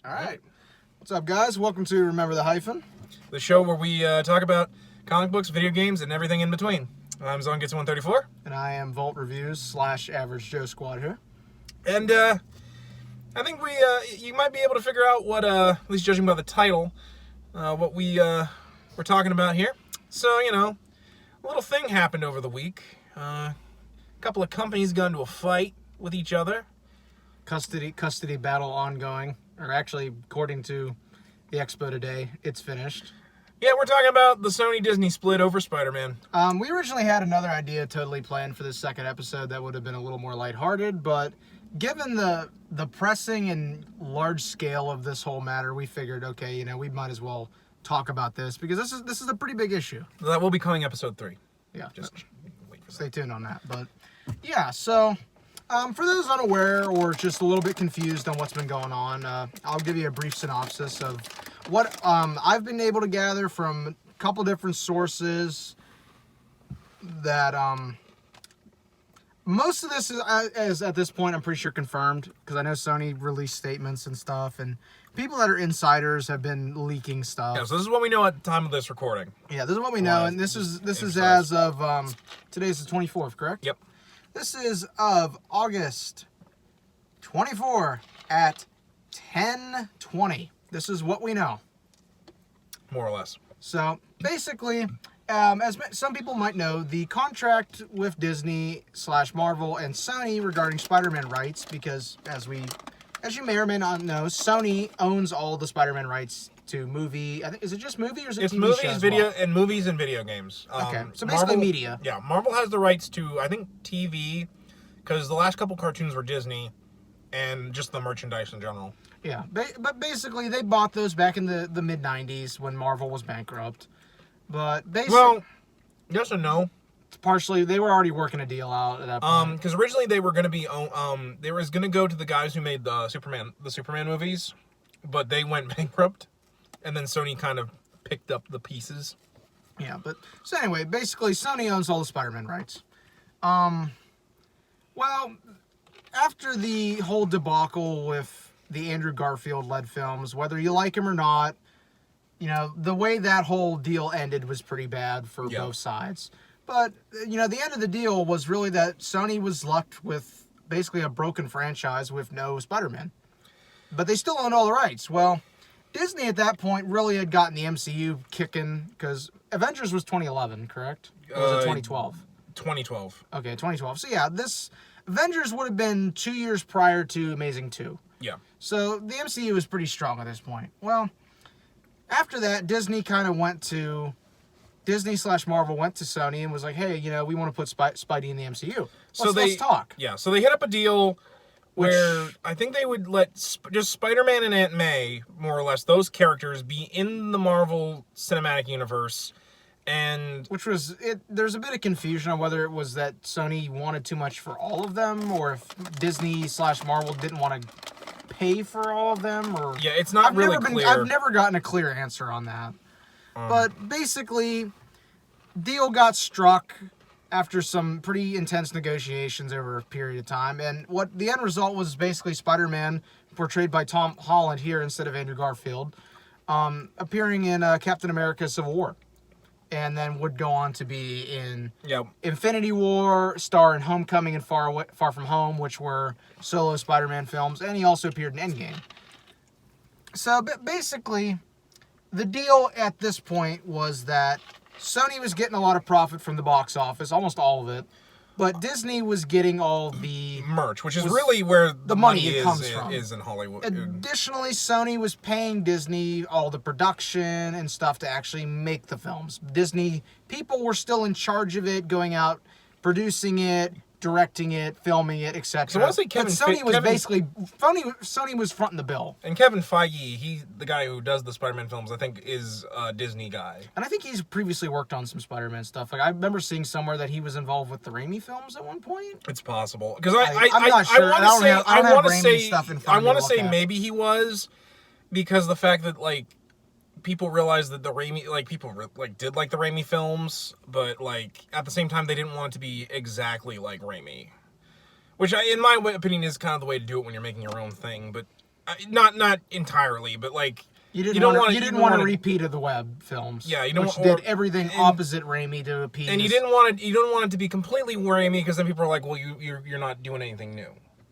All right. What's up, guys? Welcome to Remember the Hyphen. The show where we talk about comic books, video games, and everything in between. I'm ZonGets134. And I am Vault Reviews / Average Joe Squad here. And I think you might be able to figure out what, at least judging by the title, what we're talking about here. So, a little thing happened over the week. A couple of companies got into a fight with each other. Custody battle ongoing. Or actually, according to the Expo today, it's finished. Yeah, we're talking about the Sony-Disney split over Spider-Man. We originally had another idea totally planned for this second episode that would have been a little more lighthearted, but given the pressing and large scale of this whole matter, we figured, okay, we might as well talk about this because this is a pretty big issue. That will be coming episode 3. Yeah, Just wait for stay tuned on that. But yeah, so for those unaware or just a little bit confused on what's been going on, I'll give you a brief synopsis of what I've been able to gather from a couple different sources. That most of this is at this point I'm pretty sure confirmed because I know Sony released statements and stuff, and people that are insiders have been leaking stuff. Yeah, so this is what we know at the time of this recording. Yeah, this is what we know, and this is as of today's the 24th, correct? Yep. This is of August 24 at 10:20. This is what we know. More or less. So basically, as some people might know, the contract with Disney / Marvel and Sony regarding Spider-Man rights, because as you may or may not know, Sony owns all the Spider-Man rights to movie. I think, is it just movie or is it TV movies, show as video, well? and movies and video games. Okay, so basically media. Yeah, Marvel has the rights to, I think, TV, because the last couple cartoons were Disney, and just the merchandise in general. Yeah, but basically they bought those back in the mid-90s when Marvel was bankrupt. But basically, well, yes and no. Partially, they were already working a deal out at that point. Because originally they were going to be, they was going to go to the guys who made the Superman movies, but they went bankrupt, and then Sony kind of picked up the pieces. Yeah, but so anyway, basically Sony owns all the Spider-Man rights. Well, after the whole debacle with the Andrew Garfield-led films, whether you like him or not, the way that whole deal ended was pretty bad for both sides. But, the end of the deal was really that Sony was left with basically a broken franchise with no Spider-Man. But they still owned all the rights. Well, Disney at that point really had gotten the MCU kicking, because Avengers was 2011, correct? Or was it 2012? 2012. Okay, 2012. So yeah, this Avengers would have been 2 years prior to Amazing 2. Yeah. So the MCU was pretty strong at this point. Well, after that, Disney / Marvel went to Sony and was like, hey, we want to put Spidey in the MCU. Let's talk. Yeah, so they hit up a deal where I think they would let just Spider-Man and Aunt May, more or less, those characters be in the Marvel Cinematic Universe. And which was it. There's a bit of confusion on whether it was that Sony wanted too much for all of them, or if Disney / Marvel didn't want to pay for all of them, or yeah, it's not really clear. I've never gotten a clear answer on that. But basically, deal got struck after some pretty intense negotiations over a period of time, and what the end result was basically Spider-Man, portrayed by Tom Holland here instead of Andrew Garfield, appearing in Captain America: Civil War. And then would go on to be in Infinity War, star in Homecoming and Far From Home, which were solo Spider-Man films, and he also appeared in Endgame. So basically, the deal at this point was that Sony was getting a lot of profit from the box office, almost all of it, but Disney was getting all the merch, which is really where the money comes from. Is in Hollywood. Additionally, Sony was paying Disney all the production and stuff to actually make the films. Disney people were still in charge of it, going out, producing it, directing it, filming it, etc. So honestly, Sony was fronting the bill. And Kevin Feige, the guy who does the Spider-Man films, I think is a Disney guy. And I think he's previously worked on some Spider-Man stuff. Like I remember seeing somewhere that he was involved with the Raimi films at one point. It's possible because I'm not sure. I want to say maybe he was, because the fact that people realized that the Raimi, people did like the Raimi films, but at the same time they didn't want it to be exactly like Raimi, which in my opinion is kind of the way to do it when you're making your own thing. But Not entirely, but like You didn't don't want want you didn't want a repeat of the Webb films. Yeah, you don't which want- did everything opposite Raimi to appease. and you don't want it to be completely Raimi, because then people are like, well, you're not doing anything new,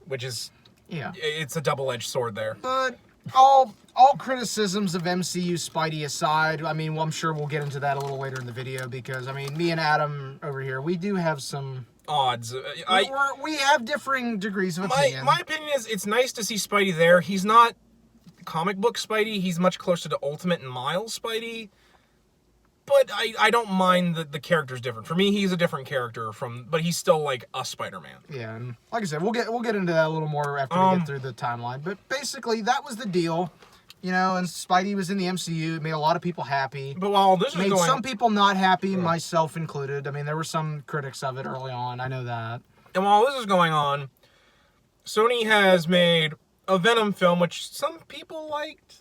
which is it's a double-edged sword there. But all criticisms of MCU Spidey aside, I mean, well, I'm sure we'll get into that a little later in the video, because I mean, me and Adam over here, we do have some odds. We have differing degrees of opinion. My opinion is it's nice to see Spidey there. He's not comic book Spidey. He's much closer to Ultimate and Miles Spidey. But I don't mind that the character's different. For me, he's a different character but he's still like a Spider-Man. Yeah, and like I said, we'll get into that a little more after we get through the timeline. But basically, that was the deal. You know, and Spidey was in the MCU. It made a lot of people happy. But while this made some people not happy, myself included. I mean, there were some critics of it early on. I know that. And while this is going on, Sony has made a Venom film, which some people liked.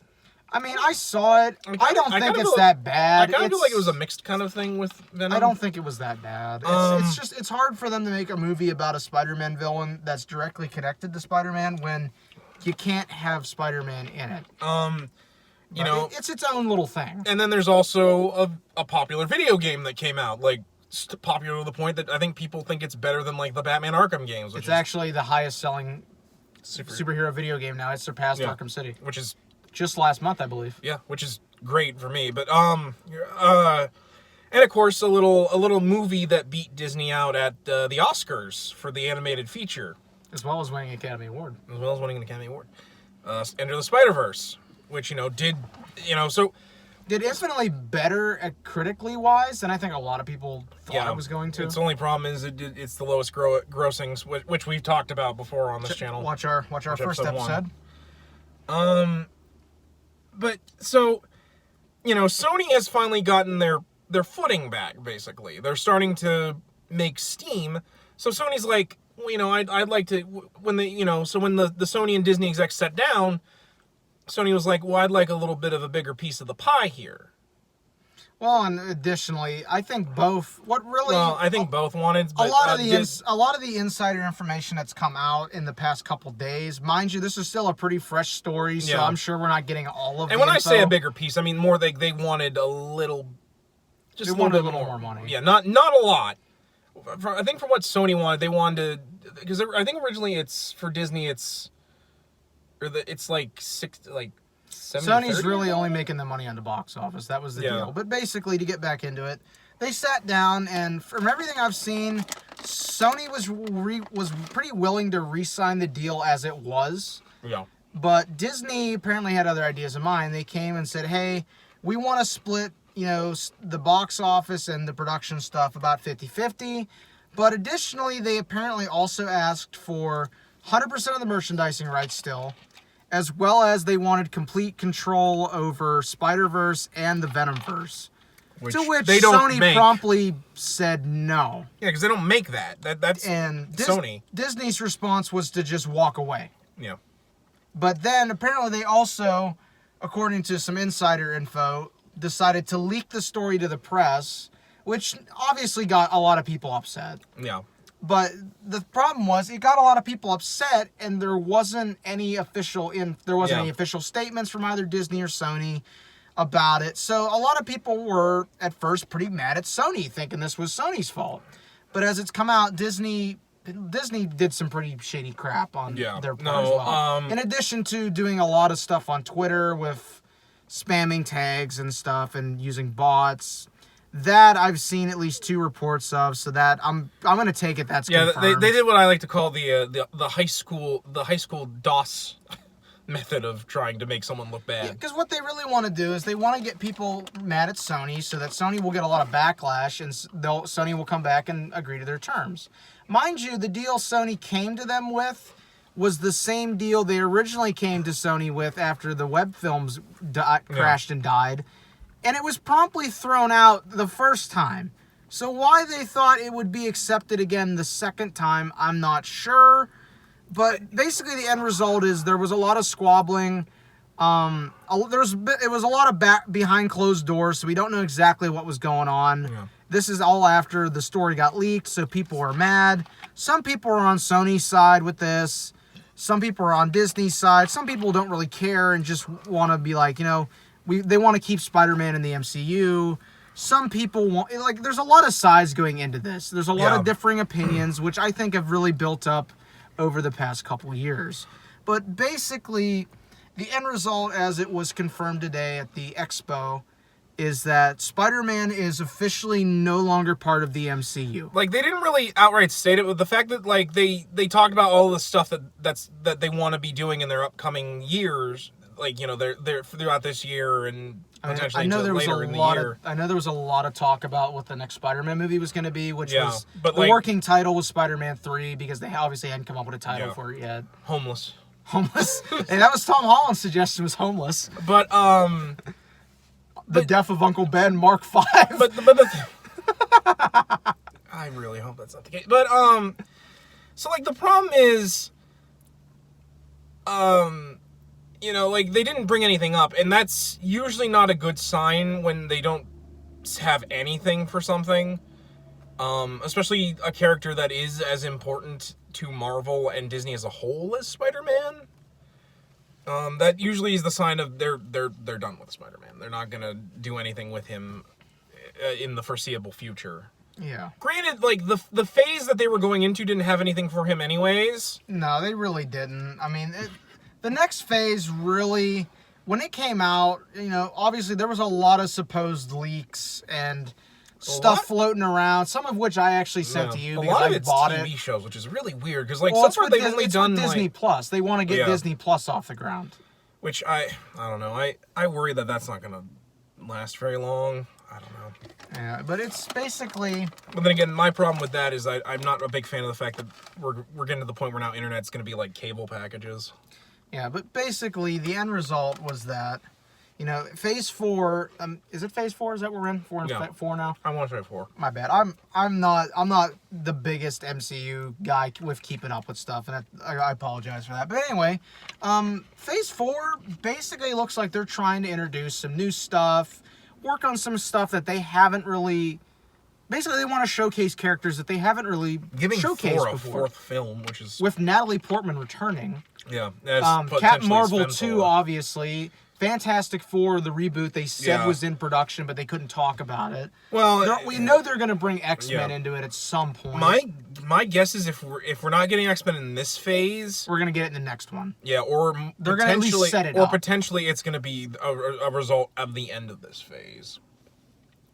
I mean, I saw it. I don't think it's that bad. I kind of feel like it was a mixed kind of thing with Venom. I don't think it was that bad. It's hard for them to make a movie about a Spider-Man villain that's directly connected to Spider-Man when you can't have Spider-Man in it. You know, it's its own little thing. And then there's also a popular video game that came out, like popular to the point that I think people think it's better than like the Batman Arkham games. It's actually the highest selling superhero video game now. It surpassed Arkham City, which is just last month, I believe. Yeah, which is great for me. But and of course a little movie that beat Disney out at the Oscars for the animated feature, as well as winning an Academy Award. Enter the Spider-Verse, which did infinitely better at critically wise than I think a lot of people thought it was going to. Its only problem is it's the lowest grossings, which we've talked about before on this channel. Watch our first episode. But so, Sony has finally gotten their footing back. Basically, they're starting to make steam. So Sony's like, well, I'd like to when so when the Sony and Disney execs sat down, Sony was like, well, I'd like a little bit of a bigger piece of the pie here. Well, and additionally, I think both. I think both wanted. But, a lot of the insider information that's come out in the past couple days, mind you, this is still a pretty fresh story, so I'm sure we're not getting all of it. And when I say a bigger piece, I mean more they wanted a little, just a little more money. Yeah, not a lot. I think for what Sony wanted, they wanted to, because I think originally it's for Disney, it's like 70, Sony's 30? really only making the money on the box office. That was the deal. But basically, to get back into it, they sat down, and from everything I've seen, Sony was pretty willing to re-sign the deal as it was. Yeah. But Disney apparently had other ideas in mind. They came and said, hey, we want to split, the box office and the production stuff about 50-50. But additionally, they apparently also asked for 100% of the merchandising rights still, as well as they wanted complete control over Spider-Verse and the Venomverse. To which they Sony promptly said no. Yeah, because they don't make that. That's Sony. Disney's response was to just walk away. Yeah. But then apparently they also, according to some insider info, decided to leak the story to the press, which obviously got a lot of people upset. Yeah. But the problem was it got a lot of people upset, and there wasn't any official any official statements from either Disney or Sony about it. So a lot of people were at first pretty mad at Sony, thinking this was Sony's fault. But as it's come out, Disney did some pretty shady crap on their part as well. In addition to doing a lot of stuff on Twitter with spamming tags and stuff and using bots. That I've seen at least 2 reports of, so that I'm going to take it that's confirmed. They did what I like to call the high school DOS method of trying to make someone look bad. Because what they really want to do is they want to get people mad at Sony so that Sony will get a lot of backlash and Sony will come back and agree to their terms. Mind you, the deal Sony came to them with was the same deal they originally came to Sony with after the web films crashed and died. And it was promptly thrown out the first time. So why they thought it would be accepted again the second time, I'm not sure. But basically the end result is there was a lot of squabbling. It was a lot of behind closed doors, so we don't know exactly what was going on. Yeah. This is all after the story got leaked, so people were mad. Some people were on Sony's side with this. Some people are on Disney's side. Some people don't really care and just want to be like, they want to keep Spider-Man in the MCU. Some people want, there's a lot of sides going into this. There's a lot of differing opinions, which I think have really built up over the past couple years. But basically, the end result, as it was confirmed today at the Expo, is that Spider-Man is officially no longer part of the MCU. Like, they didn't really outright state it, but the fact that, like, they talked about all the stuff that they want to be doing in their upcoming years, like, they're throughout this year and potentially later in the year. I know there was a lot of talk about what the next Spider-Man movie was going to be, which was, but the working title was Spider-Man 3, because they obviously hadn't come up with a title for it yet. Homeless. And that was Tom Holland's suggestion, was Homeless. But, The Death of Uncle Ben, Mark 5. But I really hope that's not the case. But, so, like, the problem is, like, they didn't bring anything up, and that's usually not a good sign when they don't have anything for something. Especially a character that is as important to Marvel and Disney as a whole as Spider-Man. That usually is the sign of they're done with Spider-Man. They're not gonna do anything with him in the foreseeable future. Yeah. Granted, like, the phase that they were going into didn't have anything for him anyways. No, they really didn't. I mean, the next phase really, when it came out, obviously there was a lot of supposed leaks and stuff floating around, some of which I actually sent to you because I bought it. A lot of it's TV shows, which is really weird, because, like, so far they've only done Disney Plus. They want to get Disney Plus off the ground. Which I don't know. I worry that that's not going to last very long. I don't know. Yeah, but it's basically... But then again, my problem with that is I'm not a big fan of the fact that we're getting to the point where now internet's going to be like cable packages. Yeah, but basically the end result was that, Phase 4, is it Phase 4? Is that what we're in? 4 now? I want to say 4. My bad. I'm not the biggest MCU guy with keeping up with stuff, and I apologize for that. But anyway, Phase 4 basically looks like they're trying to introduce some new stuff, work on some stuff that they haven't really... Basically, they want to showcase characters that they haven't really showcased before. Fourth film, which is... With Natalie Portman returning. Yeah. Captain Marvel 2, obviously. Fantastic Four, the reboot, they said was in production, but they couldn't talk about it. Well, we know they're going to bring X-Men into it at some point. My guess is if we're not getting X-Men in this phase, we're going to get it in the next one. Yeah, or they're going to at least set it up. Or potentially it's going to be a result of the end of this phase,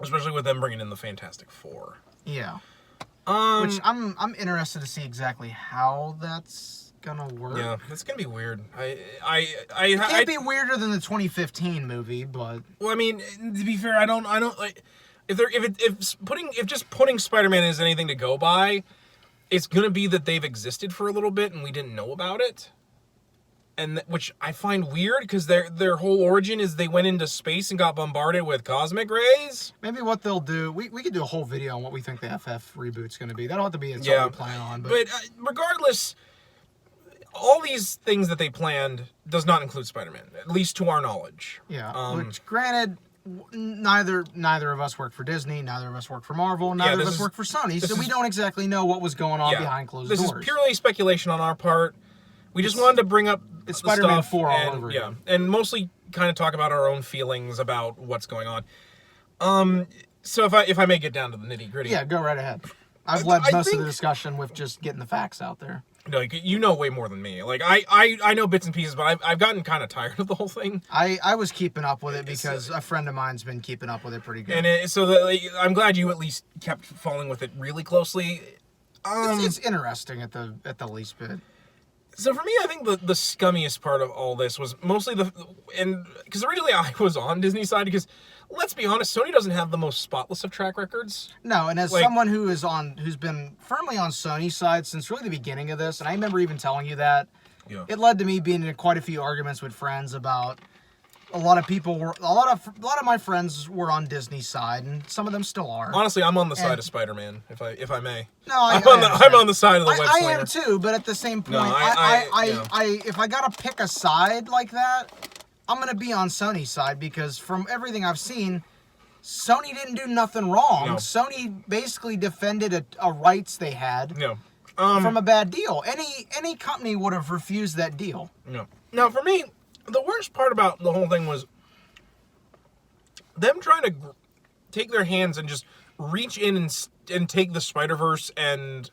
especially with them bringing in the Fantastic Four. Yeah. Which I'm interested to see exactly how that's gonna work. Yeah, it's gonna be weird. It can't be weirder than the 2015 movie, but well, I mean, to be fair, I don't like if just putting Spider-Man as anything to go by, it's gonna be that they've existed for a little bit and we didn't know about it, and which I find weird because their whole origin is they went into space and got bombarded with cosmic rays. Maybe what they'll do, we could do a whole video on what we think the FF reboot's gonna be. That'll have to be something we plan on, but regardless. All these things that they planned does not include Spider-Man, at least to our knowledge. Yeah, which, granted, neither of us work for Disney, neither of us work for Marvel, neither of us work for Sony, so we don't exactly know what was going on behind closed doors. This is purely speculation on our part. We just wanted to bring up it's Spider-Man 4 all over again. And mostly kind of talk about our own feelings about what's going on. So if I may get down to the nitty-gritty. Yeah, go right ahead. I've led most of the discussion with just getting the facts out there. No, you know way more than me. Like, I know bits and pieces, but I've gotten kind of tired of the whole thing. I was keeping up with it because a friend of mine's been keeping up with it pretty good. And I'm glad you at least kept following with it really closely. It's interesting at the least bit. So for me, I think the scummiest part of all this was mostly because originally I was on Disney's side because, let's be honest, Sony doesn't have the most spotless of track records. No, and as someone who's been firmly on Sony's side since really the beginning of this, and I remember even telling you that, it led to me being in quite a few arguments with friends about a lot of my friends were on Disney's side, and some of them still are. Honestly, I'm on the side of Spider-Man, if I may. No, I'm on the side of the web I am too, but at the same point, if I gotta pick a side like that, I'm gonna be on Sony's side because from everything I've seen, Sony didn't do nothing wrong. No. Sony basically defended a rights they had. No. from a bad deal. Any company would have refused that deal. No. Now, for me, the worst part about the whole thing was them trying to take their hands and just reach in and take the Spider-Verse and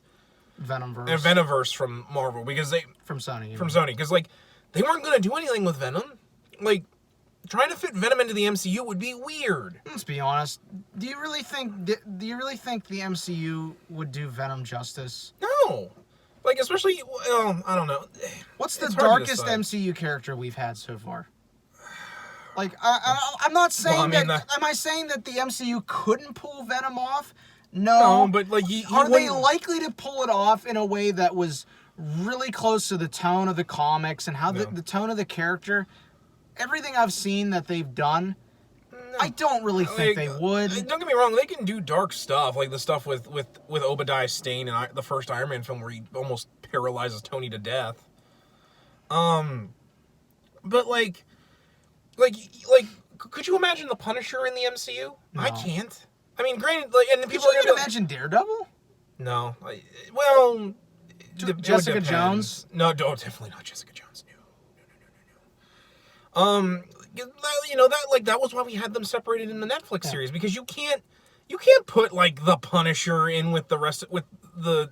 Venomverse from Marvel, because from Sony. From Sony, because like they weren't going to do anything with Venom. Like, trying to fit Venom into the MCU would be weird. Let's be honest. Do you really think the MCU would do Venom justice? No. Like, especially, well, I don't know. What's the darkest MCU character we've had so far? Like, I'm not saying am I saying that the MCU couldn't pull Venom off? No, but like, are they likely to pull it off in a way that was really close to the tone of the comics and how the tone of the character? Everything I've seen that they've done, I don't really think they would. Don't get me wrong; they can do dark stuff, like the stuff with Obadiah Stane in the first Iron Man film, where he almost paralyzes Tony to death. But like, could you imagine the Punisher in the MCU? No. I can't. I mean, granted, like, and people could you even imagine Daredevil? No. Jessica Jones? No, definitely not Jessica Jones. No. You know, that was why we had them separated in the Netflix series, because you can't put like the Punisher in with the rest with the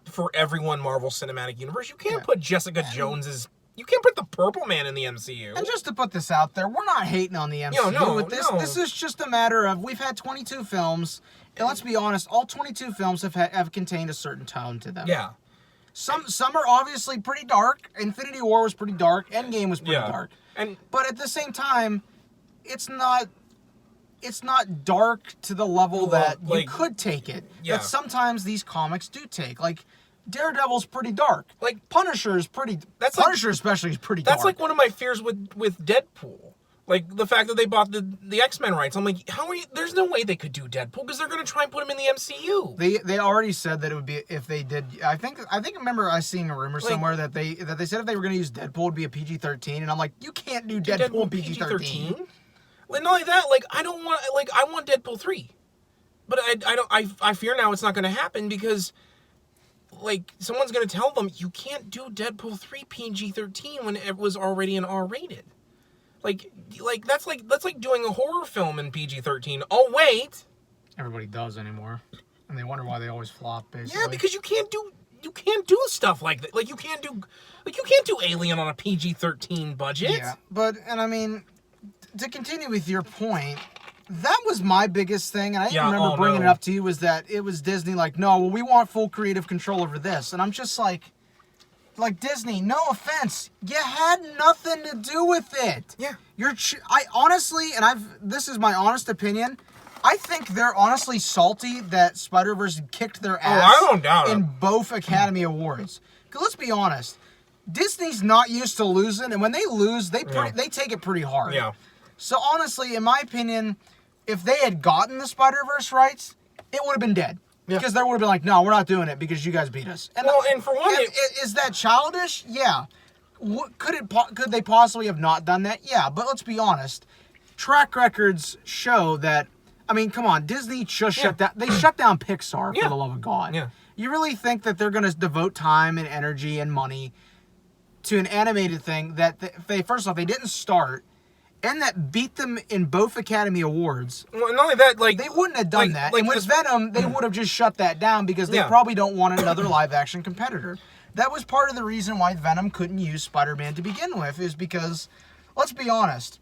for everyone Marvel Cinematic Universe. You can't put Jessica Jones's. You can't put the Purple Man in the MCU. And just to put this out there, we're not hating on the MCU with this. No. This is just a matter of we've had 22 films, and let's be honest, all 22 films have contained a certain tone to them. Yeah. Some are obviously pretty dark. Infinity War was pretty dark. Endgame was pretty dark. But at the same time, it's not dark to the level that you could take it. Yeah. That sometimes these comics do take. Like, Daredevil's pretty dark. Like, Punisher is pretty. Punisher especially is pretty dark. That's like one of my fears with Deadpool. Like, the fact that they bought the X-Men rights. I'm like, there's no way they could do Deadpool, because they're going to try and put him in the MCU. They already said that it would be, if they did, I remember I seeing a rumor somewhere that they said if they were going to use Deadpool, it would be a PG-13, and I'm like, you can't do Deadpool PG-13. Like, not only that, like, I want Deadpool 3. But I fear now it's not going to happen, because like, someone's going to tell them, you can't do Deadpool 3 PG-13 when it was already an R-rated. Like that's like doing a horror film in PG-13. Oh wait, everybody does anymore, and they wonder why they always flop. Basically, yeah, because you can't do stuff like that. Like, you can't do Alien on a PG-13 budget. Yeah, and I mean, to continue with your point, that was my biggest thing, and I remember bringing it up to you, was that it was Disney like, no, well, we want full creative control over this, and I'm just like Disney, no offense, you had nothing to do with it. Yeah. I honestly, this is my honest opinion, I think they're honestly salty that Spider-Verse kicked their ass I don't doubt in both Academy Awards. Because let's be honest, Disney's not used to losing, and when they lose, they take it pretty hard. Yeah. So honestly, in my opinion, if they had gotten the Spider-Verse rights, it would have been dead. Yeah. Because they would have been like, no, we're not doing it because you guys beat us. And, and for one, is that childish? Yeah. Could they possibly have not done that? Yeah, but let's be honest. Track records show that. I mean, come on, Disney just shut down. They shut down Pixar, for the love of God. Yeah. You really think that they're going to devote time and energy and money to an animated thing that first off, they didn't start, and that beat them in both Academy Awards? Well, not only that, like, they wouldn't have done that. And with Venom, they would have just shut that down because they probably don't want another live-action competitor. That was part of the reason why Venom couldn't use Spider-Man to begin with, is because, let's be honest,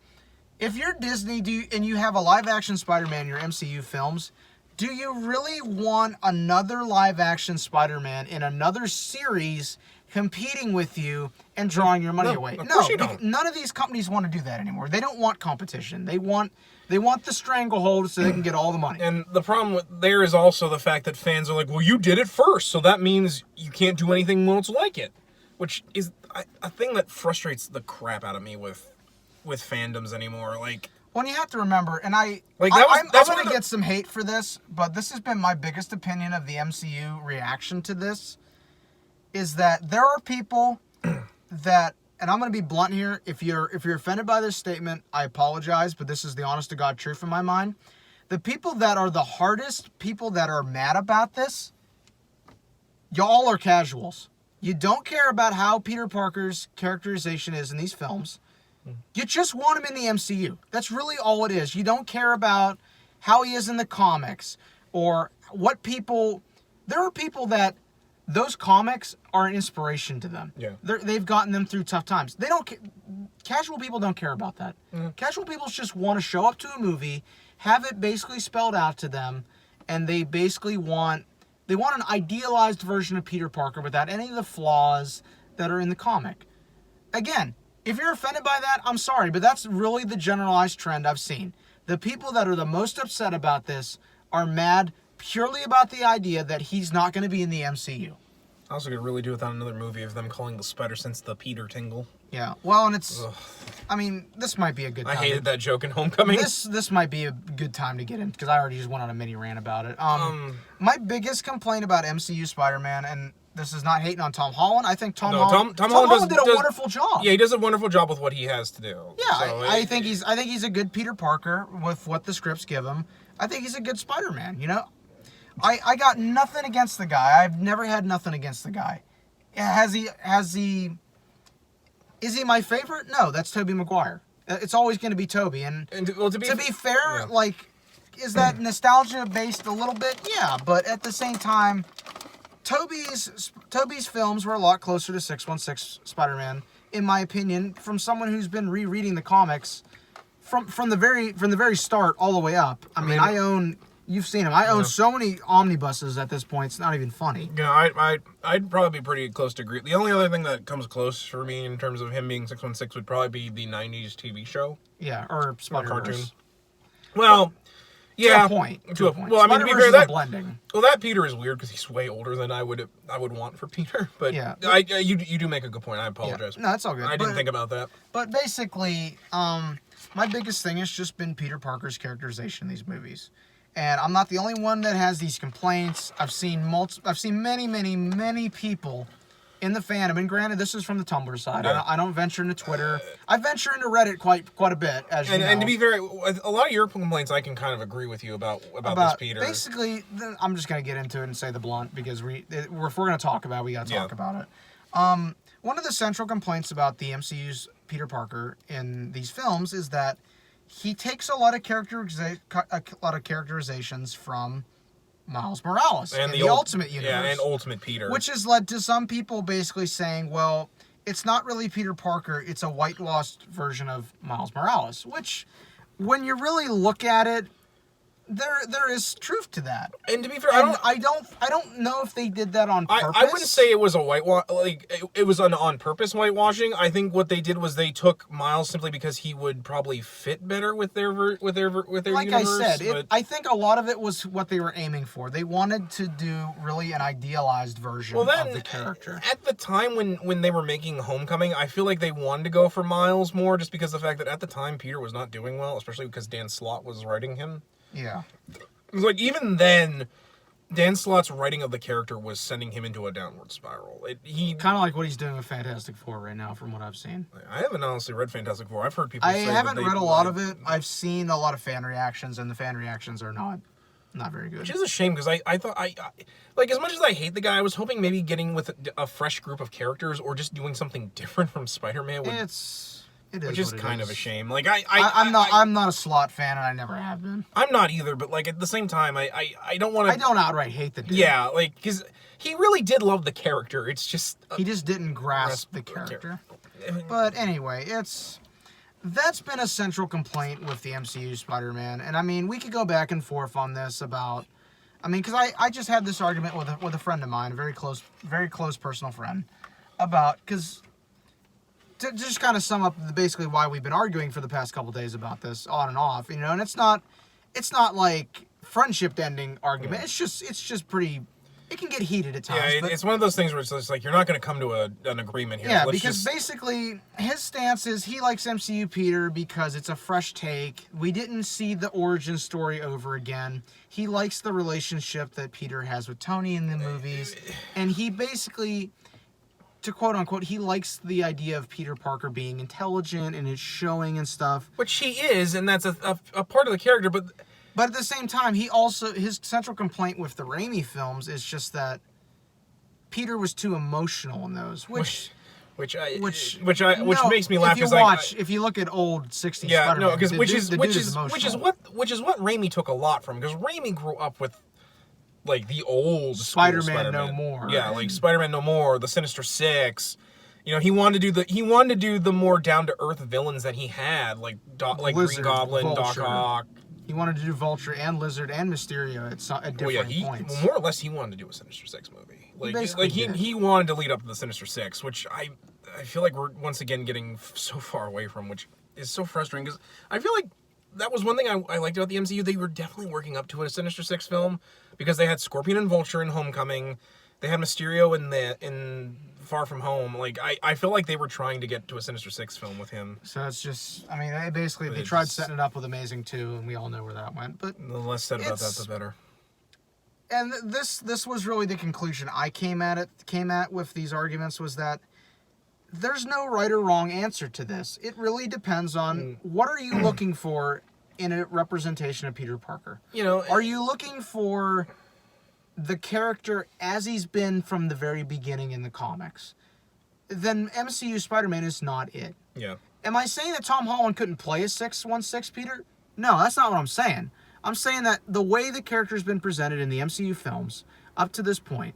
if you're Disney and you have a live-action Spider-Man in your MCU films, do you really want another live-action Spider-Man in another series competing with you and drawing your money away? Of course you don't. None of these companies want to do that anymore. They don't want competition. They want the stranglehold so they can get all the money. And the problem there is also the fact that fans are like, well, you did it first, so that means you can't do anything else like it. Which is a thing that frustrates the crap out of me with fandoms anymore. Like, when you have to remember, and I'm going to get some hate for this, but this has been my biggest opinion of the MCU reaction to this, is that there are people that, and I'm going to be blunt here, if you're offended by this statement, I apologize, but this is the honest to God truth in my mind. The people that are the hardest people that are mad about this y'all are casuals. You don't care about how Peter Parker's characterization is in these films. You just want him in the MCU. That's really all it is. You don't care about how he is in the comics or what people... There are people that those comics are an inspiration to them. Yeah. They've gotten them through tough times. They don't... Casual people don't care about that. Casual people just want to show up to a movie, have it basically spelled out to them, and they basically want... They want an idealized version of Peter Parker without any of the flaws that are in the comic. Again, if you're offended by that, I'm sorry, but that's really the generalized trend I've seen. The people that are the most upset about this are mad purely about the idea that he's not going to be in the MCU. I also could really do without another movie of them calling the Spider-Sense the Peter Tingle. Yeah, well, and it's... Ugh. I mean, this might be a good time. I hated that joke in Homecoming. This might be a good time to get in, because I already just went on a mini rant about it. My biggest complaint about MCU Spider-Man, and this is not hating on Tom Holland, I think Tom Holland did a wonderful job. Yeah, he does a wonderful job with what he has to do. Yeah, so I think he's a good Peter Parker with what the scripts give him. I think he's a good Spider-Man, you know? I got nothing against the guy. I've never had nothing against the guy. Is he my favorite? No, that's Tobey Maguire. It's always going to be Tobey. And well, to be fair, like, is that nostalgia based a little bit? Yeah, but at the same time, Tobey's films were a lot closer to 616 Spider-Man, in my opinion, from someone who's been rereading the comics from the very start all the way up. I mean, I own... You've seen him. I own so many omnibuses at this point, it's not even funny. Yeah, I'd probably be pretty close to agree. The only other thing that comes close for me in terms of him being 616 would probably be the 90s TV show. Yeah, or Spider-Verse. Cartoon. Well, yeah. To a point. To a point. Well, I mean, to be fair, that blending. Well, that Peter is weird because he's way older than I would want for Peter. But yeah, you do make a good point. I apologize. Yeah. No, it's all good. I didn't think about that. But basically, my biggest thing has just been Peter Parker's characterization in these movies. And I'm not the only one that has these complaints. I've seen many people in the fandom. And granted, this is from the Tumblr side. Yeah. I don't venture into Twitter. I venture into Reddit quite a bit, as you know. And to be fair, a lot of your complaints, I can kind of agree with you about this Peter. Basically, I'm just going to get into it and say the blunt, because if we're going to talk about it, we got to talk about it. One of the central complaints about the MCU's Peter Parker in these films is that he takes a lot of characterizations from Miles Morales and the Ultimate Universe. Yeah, and Ultimate Peter. Which has led to some people basically saying, well, it's not really Peter Parker, it's a whitewashed version of Miles Morales. Which, when you really look at it, there is truth to that. And to be fair, I don't know if they did that on purpose. I wouldn't say it was a whitewash, it was an on purpose whitewashing. I think what they did was they took Miles simply because he would probably fit better with their universe. Like I said, I think a lot of it was what they were aiming for. They wanted to do really an idealized version of the character. At the time when they were making Homecoming, I feel like they wanted to go for Miles more, just because of the fact that at the time Peter was not doing well, especially because Dan Slott was writing him. Yeah. Like, even then, Dan Slott's writing of the character was sending him into a downward spiral. He kind of like what he's doing with Fantastic Four right now, from what I've seen. I haven't honestly read Fantastic Four. I've heard people say I haven't read a lot of it. I've seen a lot of fan reactions, and the fan reactions are not very good. Which is a shame, because I thought, like, as much as I hate the guy, I was hoping maybe getting with a fresh group of characters or just doing something different from Spider-Man would... Which is kind of a shame. Like I'm not a Slott fan, and I never have been. I'm not either, but like at the same time, I don't want to. I don't outright hate the dude. Yeah, like, because he really did love the character. It's just he just didn't grasp the character. But anyway, that's been a central complaint with the MCU Spider-Man, and I mean, we could go back and forth on this about. I mean, because I just had this argument with a friend of mine, a very close personal friend, about because. To just kind of sum up basically why we've been arguing for the past couple days about this on and off, you know, and it's not like friendship ending argument. Yeah. It's just pretty. It can get heated at times. Yeah, it's one of those things where it's just like you're not going to come to an agreement here. Yeah, because basically his stance is he likes MCU Peter because it's a fresh take. We didn't see the origin story over again. He likes the relationship that Peter has with Tony in the movies, and he basically. To quote unquote, he likes the idea of Peter Parker being intelligent and his showing and stuff. Which he is, and that's a part of the character, but at the same time, his central complaint with the Raimi films is just that Peter was too emotional in those, which Which no, makes me laugh. If you look at old '60s yeah, Spider-Man, no, because the which dude is emotional. what Raimi took a lot from, because Raimi grew up with like the old Spider-Man No More. Yeah, like Spider-Man No More, the Sinister Six. You know, he wanted to do the more down to earth villains that he had, like Lizard, Green Goblin, Vulture. Doc Ock. He wanted to do Vulture and Lizard and Mysterio at different points. More or less, he wanted to do a Sinister Six movie. He wanted to lead up to the Sinister Six, which I feel like we're once again getting so far away from, which is so frustrating, because I feel like that was one thing I liked about the MCU. They were definitely working up to a Sinister Six film, because they had Scorpion and Vulture in Homecoming. They had Mysterio in Far From Home. Like, I feel like they were trying to get to a Sinister Six film with him. So it's just, I mean, they tried setting it up with Amazing 2, and we all know where that went. But the less said about that, the better. And this was really the conclusion I came at with these arguments, was that there's no right or wrong answer to this. It really depends on what are you looking for in a representation of Peter Parker. You know, are you looking for the character as he's been from the very beginning in the comics? Then MCU Spider-Man is not it. Yeah. Am I saying that Tom Holland couldn't play a 616 Peter? No, that's not what I'm saying. I'm saying that the way the character's been presented in the MCU films up to this point,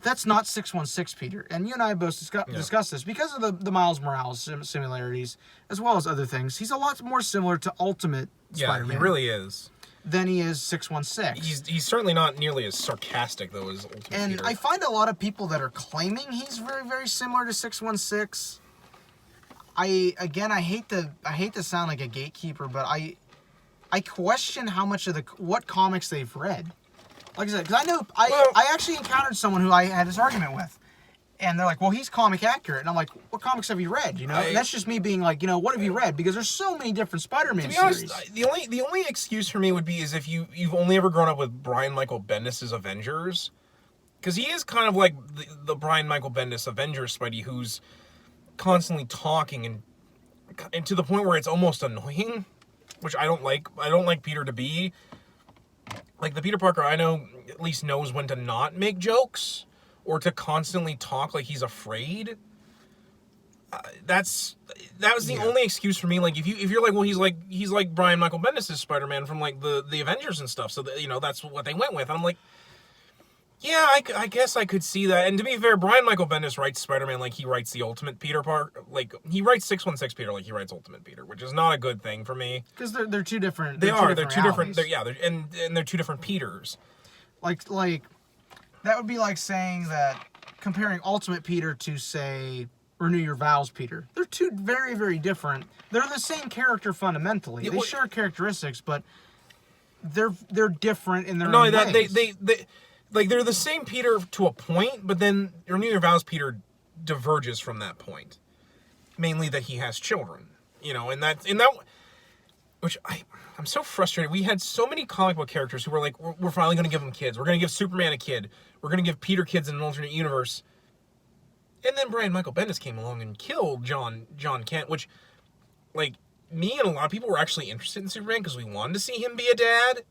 that's not 616 Peter. And you and I both discussed this because of the Miles Morales similarities, as well as other things. He's a lot more similar to Ultimate Spider-Man. Yeah, he really is. Than he is 616. He's certainly not nearly as sarcastic, though, as Ultimate Peter. And I find a lot of people that are claiming he's very, very similar to 616. I hate to sound like a gatekeeper, but I question how much of what comics they've read. Like I said, because I actually encountered someone who I had this argument with, and they're like, "Well, he's comic accurate," and I'm like, "What comics have you read?" You know, and that's just me being like, you know, what have you read? Because there's so many different Spider-Man series. To be honest, the only excuse for me would be is if you've only ever grown up with Brian Michael Bendis' Avengers, because he is kind of like the Brian Michael Bendis Avengers Spidey, who's constantly talking and to the point where it's almost annoying, which I don't like. I don't like Peter to be. Like, the Peter Parker I know at least knows when to not make jokes or to constantly talk like he's afraid. That was the only excuse for me. Like, if you're like, well, he's like Brian Michael Bendis' Spider-Man from like the Avengers and stuff. So that, you know, that's what they went with. And I'm like, yeah, I guess I could see that. And to be fair, Brian Michael Bendis writes Spider-Man like he writes the Ultimate Peter Parker. Like, he writes 616 Peter like he writes Ultimate Peter, which is not a good thing for me. Because they're two different. They're two different. They're two different Peters. Like that would be like saying that comparing Ultimate Peter to, say, Renew Your Vows Peter. They're two very, very different. They're the same character fundamentally. They share characteristics, but they're different in their own ways. Like, they're the same Peter to a point, but then Renew Your Vows Peter diverges from that point. Mainly that he has children, you know, and that which I'm so frustrated. We had so many comic book characters who were like, we're finally going to give them kids. We're going to give Superman a kid. We're going to give Peter kids in an alternate universe. And then Brian Michael Bendis came along and killed John Kent, which, like, me and a lot of people were actually interested in Superman because we wanted to see him be a dad.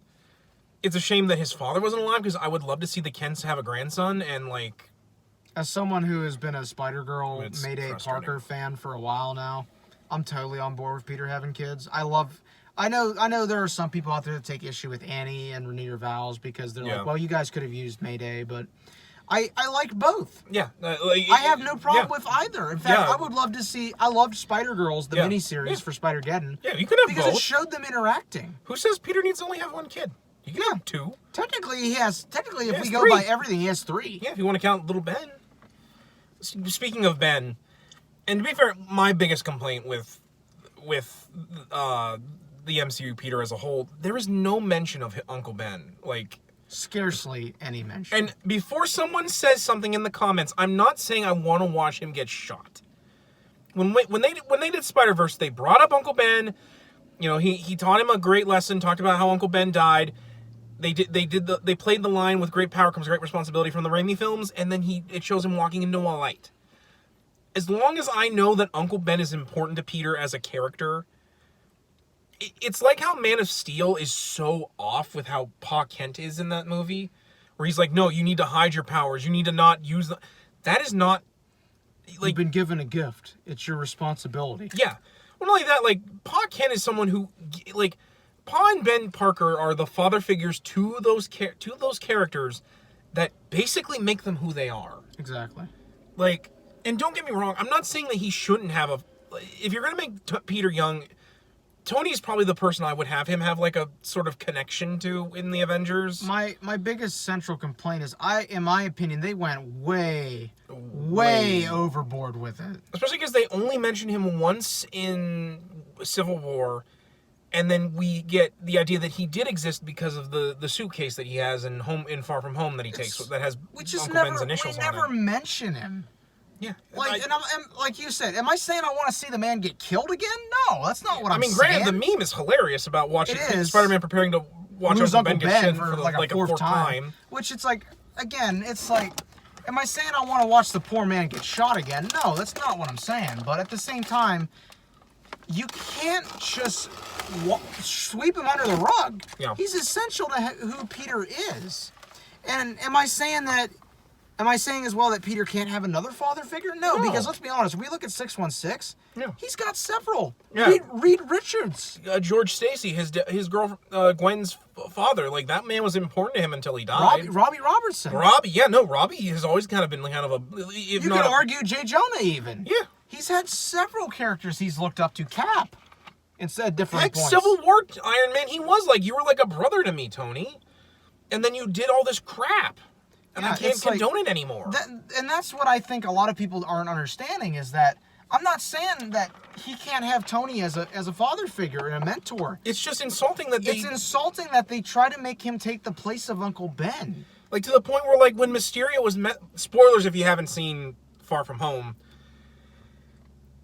It's a shame that his father wasn't alive, because I would love to see the Kents have a grandson, and, like... As someone who has been a Spider-Girl Mayday Parker fan for a while now, I'm totally on board with Peter having kids. I know there are some people out there that take issue with Annie and Renew Your Vows because they're like, well, you guys could have used Mayday, but I like both. Yeah. I have no problem with either. In fact, I would love to see... I loved Spider-Girls, the miniseries for Spider-Geddon. Yeah, you could have because both. It showed them interacting. Who says Peter needs to only have one kid? You can have two. Technically, if we go three. by everything, he has three. Yeah, if you want to count little Ben. Speaking of Ben, and to be fair, my biggest complaint with the MCU Peter as a whole, there is no mention of Uncle Ben. Like, scarcely any mention. And before someone says something in the comments, I'm not saying I want to watch him get shot. When they did Spider-Verse, they brought up Uncle Ben. You know, he taught him a great lesson, talked about how Uncle Ben died. They played the line, with great power comes great responsibility, from the Raimi films, and then it shows him walking into a light. As long as I know that Uncle Ben is important to Peter as a character, it's like how Man of Steel is so off with how Pa Kent is in that movie, where he's like, no, you need to hide your powers. You need to not use them. That is not, like... You've been given a gift. It's your responsibility. Yeah. Well, not only that, like, Pa Kent is someone who, like, Pa and Ben Parker are the father figures to those characters that basically make them who they are. Exactly. Like, and don't get me wrong, I'm not saying that he shouldn't have a... If you're going to make Peter young, Tony's probably the person I would have him have, like, a sort of connection to in the Avengers. My biggest central complaint is, in my opinion, they went way overboard with it. Especially because they only mention him once in Civil War, and then we get the idea that he did exist because of the suitcase that he has in Far From Home that he takes that has Uncle Ben's initials on it. We never mention him. Yeah. Like, and like you said, am I saying I want to see the man get killed again? No, that's not what I'm saying. Granted, the meme is hilarious about watching Spider-Man preparing to watch Uncle Ben get shit for like a fourth time. Which it's like, again, it's like, am I saying I want to watch the poor man get shot again? No, that's not what I'm saying. But at the same time, you can't just sweep him under the rug. Yeah. He's essential to who Peter is. And am I saying as well that Peter can't have another father figure? No, because let's be honest, if we look at 616, he's got several. Yeah. Reed Richards. George Stacy, his girl Gwen's father, like that man was important to him until he died. Robbie Robertson. Robbie has always kind of been kind of a... You could argue J. Jonah even. Yeah. He's had several characters he's looked up to. Cap. Instead, different points. Civil War Iron Man, he was like, you were like a brother to me, Tony. And then you did all this crap. And I can't condone it anymore. And that's what I think a lot of people aren't understanding is that I'm not saying that he can't have Tony as a father figure and a mentor. It's just insulting that they try to make him take the place of Uncle Ben. Like, to the point where, like, when Mysterio was spoilers if you haven't seen Far From Home,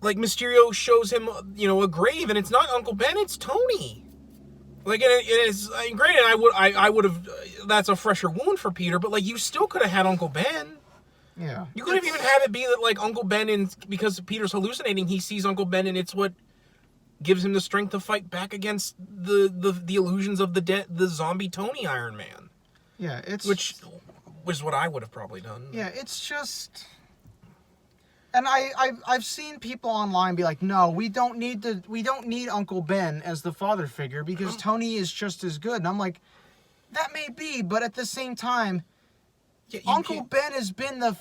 like, Mysterio shows him, a grave, and it's not Uncle Ben, it's Tony. Like, it is, granted, I would have, that's a fresher wound for Peter, but, like, you still could have had Uncle Ben. Yeah. You could have even had it be that, like, Uncle Ben, because Peter's hallucinating, he sees Uncle Ben, and it's what gives him the strength to fight back against the illusions of the zombie Tony Iron Man. Yeah, which was what I would have probably done. Yeah, it's just... And I've seen people online be like, no, we don't need Uncle Ben as the father figure because Tony is just as good. And I'm like, that may be, but at the same time, Uncle Ben has been the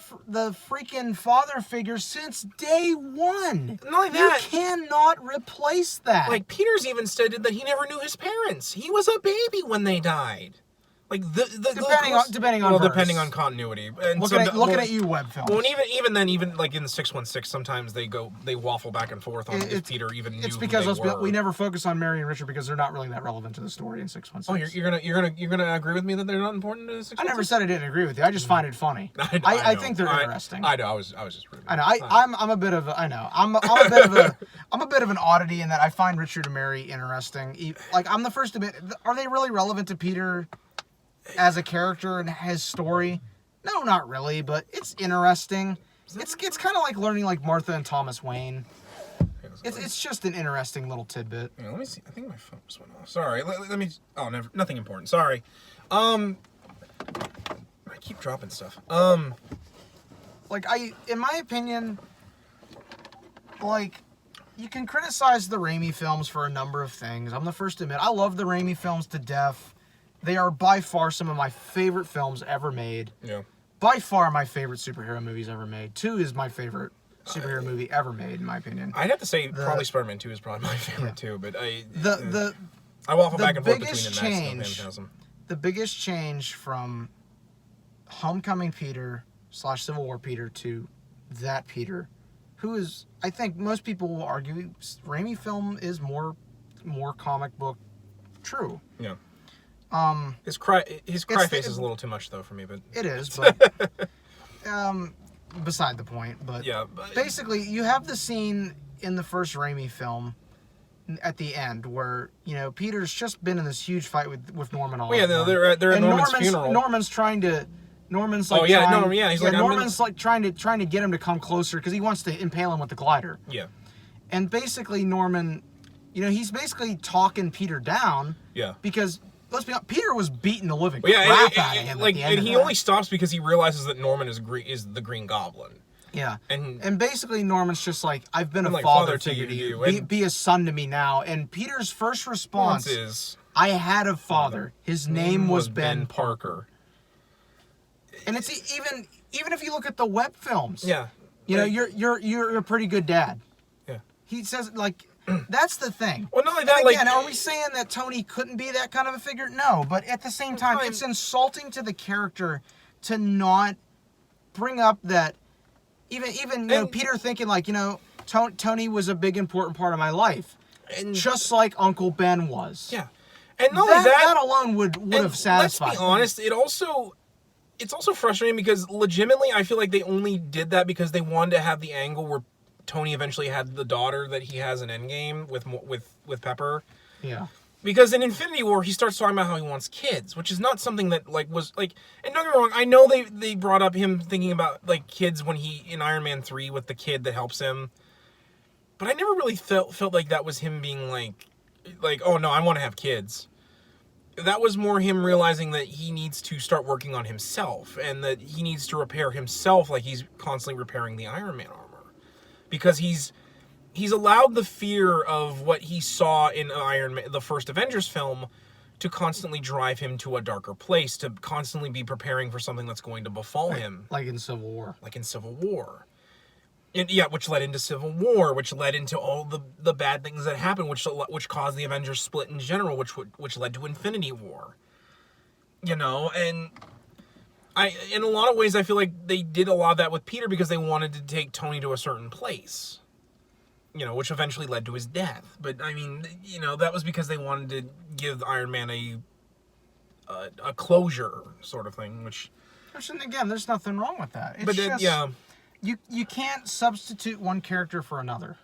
freaking father figure since day one. Not like that. You cannot replace that. Like, Peter's even stated that he never knew his parents. He was a baby when they died. Like, depending on continuity. And looking at you, web films. Well, and even then, like in the 616, sometimes they waffle back and forth on if Peter even knew. It's because who they were. We never focus on Mary and Richard because they're not really that relevant to the story in 616. Oh, you're gonna agree with me that they're not important to 616? I never said I didn't agree with you. I just find it funny. I think they're interesting. I know. I was just rude. I know. I'm a bit of a. I know. I'm a bit of an oddity in that I find Richard and Mary interesting. Like, I'm the first to admit, are they really relevant to Peter as a character and his story? No, not really, but it's interesting. It's kind of like learning like Martha and Thomas Wayne. It's just an interesting little tidbit. Yeah, let me see. I think my phone just went off. Sorry. Let me. Oh, nothing important. Sorry. I keep dropping stuff. Like, in my opinion, like, you can criticize the Raimi films for a number of things. I'm the first to admit I love the Raimi films to death. They are by far some of my favorite films ever made. Yeah. By far my favorite superhero movies ever made. 2 is my favorite superhero movie ever made, in my opinion. I'd have to say probably Spider-Man 2 is probably my favorite too, but I waffle back and forth between the next. The biggest change from Homecoming Peter / Civil War Peter to that Peter, who is, I think most people will argue, Raimi film is more comic book true. Yeah. His cry face is a little too much though for me, but it is. But beside the point. But yeah, basically, you have the scene in the first Raimi film at the end where Peter's just been in this huge fight with Norman. Well, yeah, they're at Norman's funeral. Norman's trying to. Norman's like. Oh yeah, Norman. Yeah, he's like. Norman's like trying to get him to come closer because he wants to impale him with the glider. Yeah. And basically, Norman, he's basically talking Peter down. Yeah. Because let's be honest, Peter was beating the living But yeah, crap out of him. like, at the end and of he that. only stops because he realizes that Norman is the Green Goblin. Yeah, and basically Norman's just like, I've been a like, father figure to you. and Be a son to me now. And Peter's first response is, I had a father. His name was Ben Parker. And it's even if you look at the web films. Yeah. You know, you're a pretty good dad. Yeah. He says, like, that's the thing. Well, not only that, and again, like, are we saying that Tony couldn't be that kind of a figure? No, but at the same time, it's insulting to the character to not bring up that even you know, Peter thinking like, you know, Tony was a big important part of my life, and just like Uncle Ben was. Yeah, and not only that alone would have satisfied. Let's be honest, it's also frustrating because legitimately I feel like they only did that because they wanted to have the angle where Tony eventually had the daughter that he has in Endgame with Pepper. Yeah. Because in Infinity War, he starts talking about how he wants kids, which is not something that, like, was, like... And don't get me wrong, I know they brought up him thinking about, like, kids when in Iron Man 3 with the kid that helps him. But I never really felt like that was him being, like, oh, no, I want to have kids. That was more him realizing that he needs to start working on himself, and that he needs to repair himself like he's constantly repairing the Iron Man armor. Because he's allowed the fear of what he saw in Iron Man, the first Avengers film, to constantly drive him to a darker place, to constantly be preparing for something that's going to befall him. Like in Civil War. And, yeah, which led into Civil War, which led into all the bad things that happened, which caused the Avengers split in general, which led to Infinity War. You know, and in a lot of ways, I feel like they did a lot of that with Peter because they wanted to take Tony to a certain place. You know, which eventually led to his death. But, I mean, you know, that was because they wanted to give Iron Man a closure sort of thing, which... And again, there's nothing wrong with that. It's but just, yeah... You can't substitute one character for another.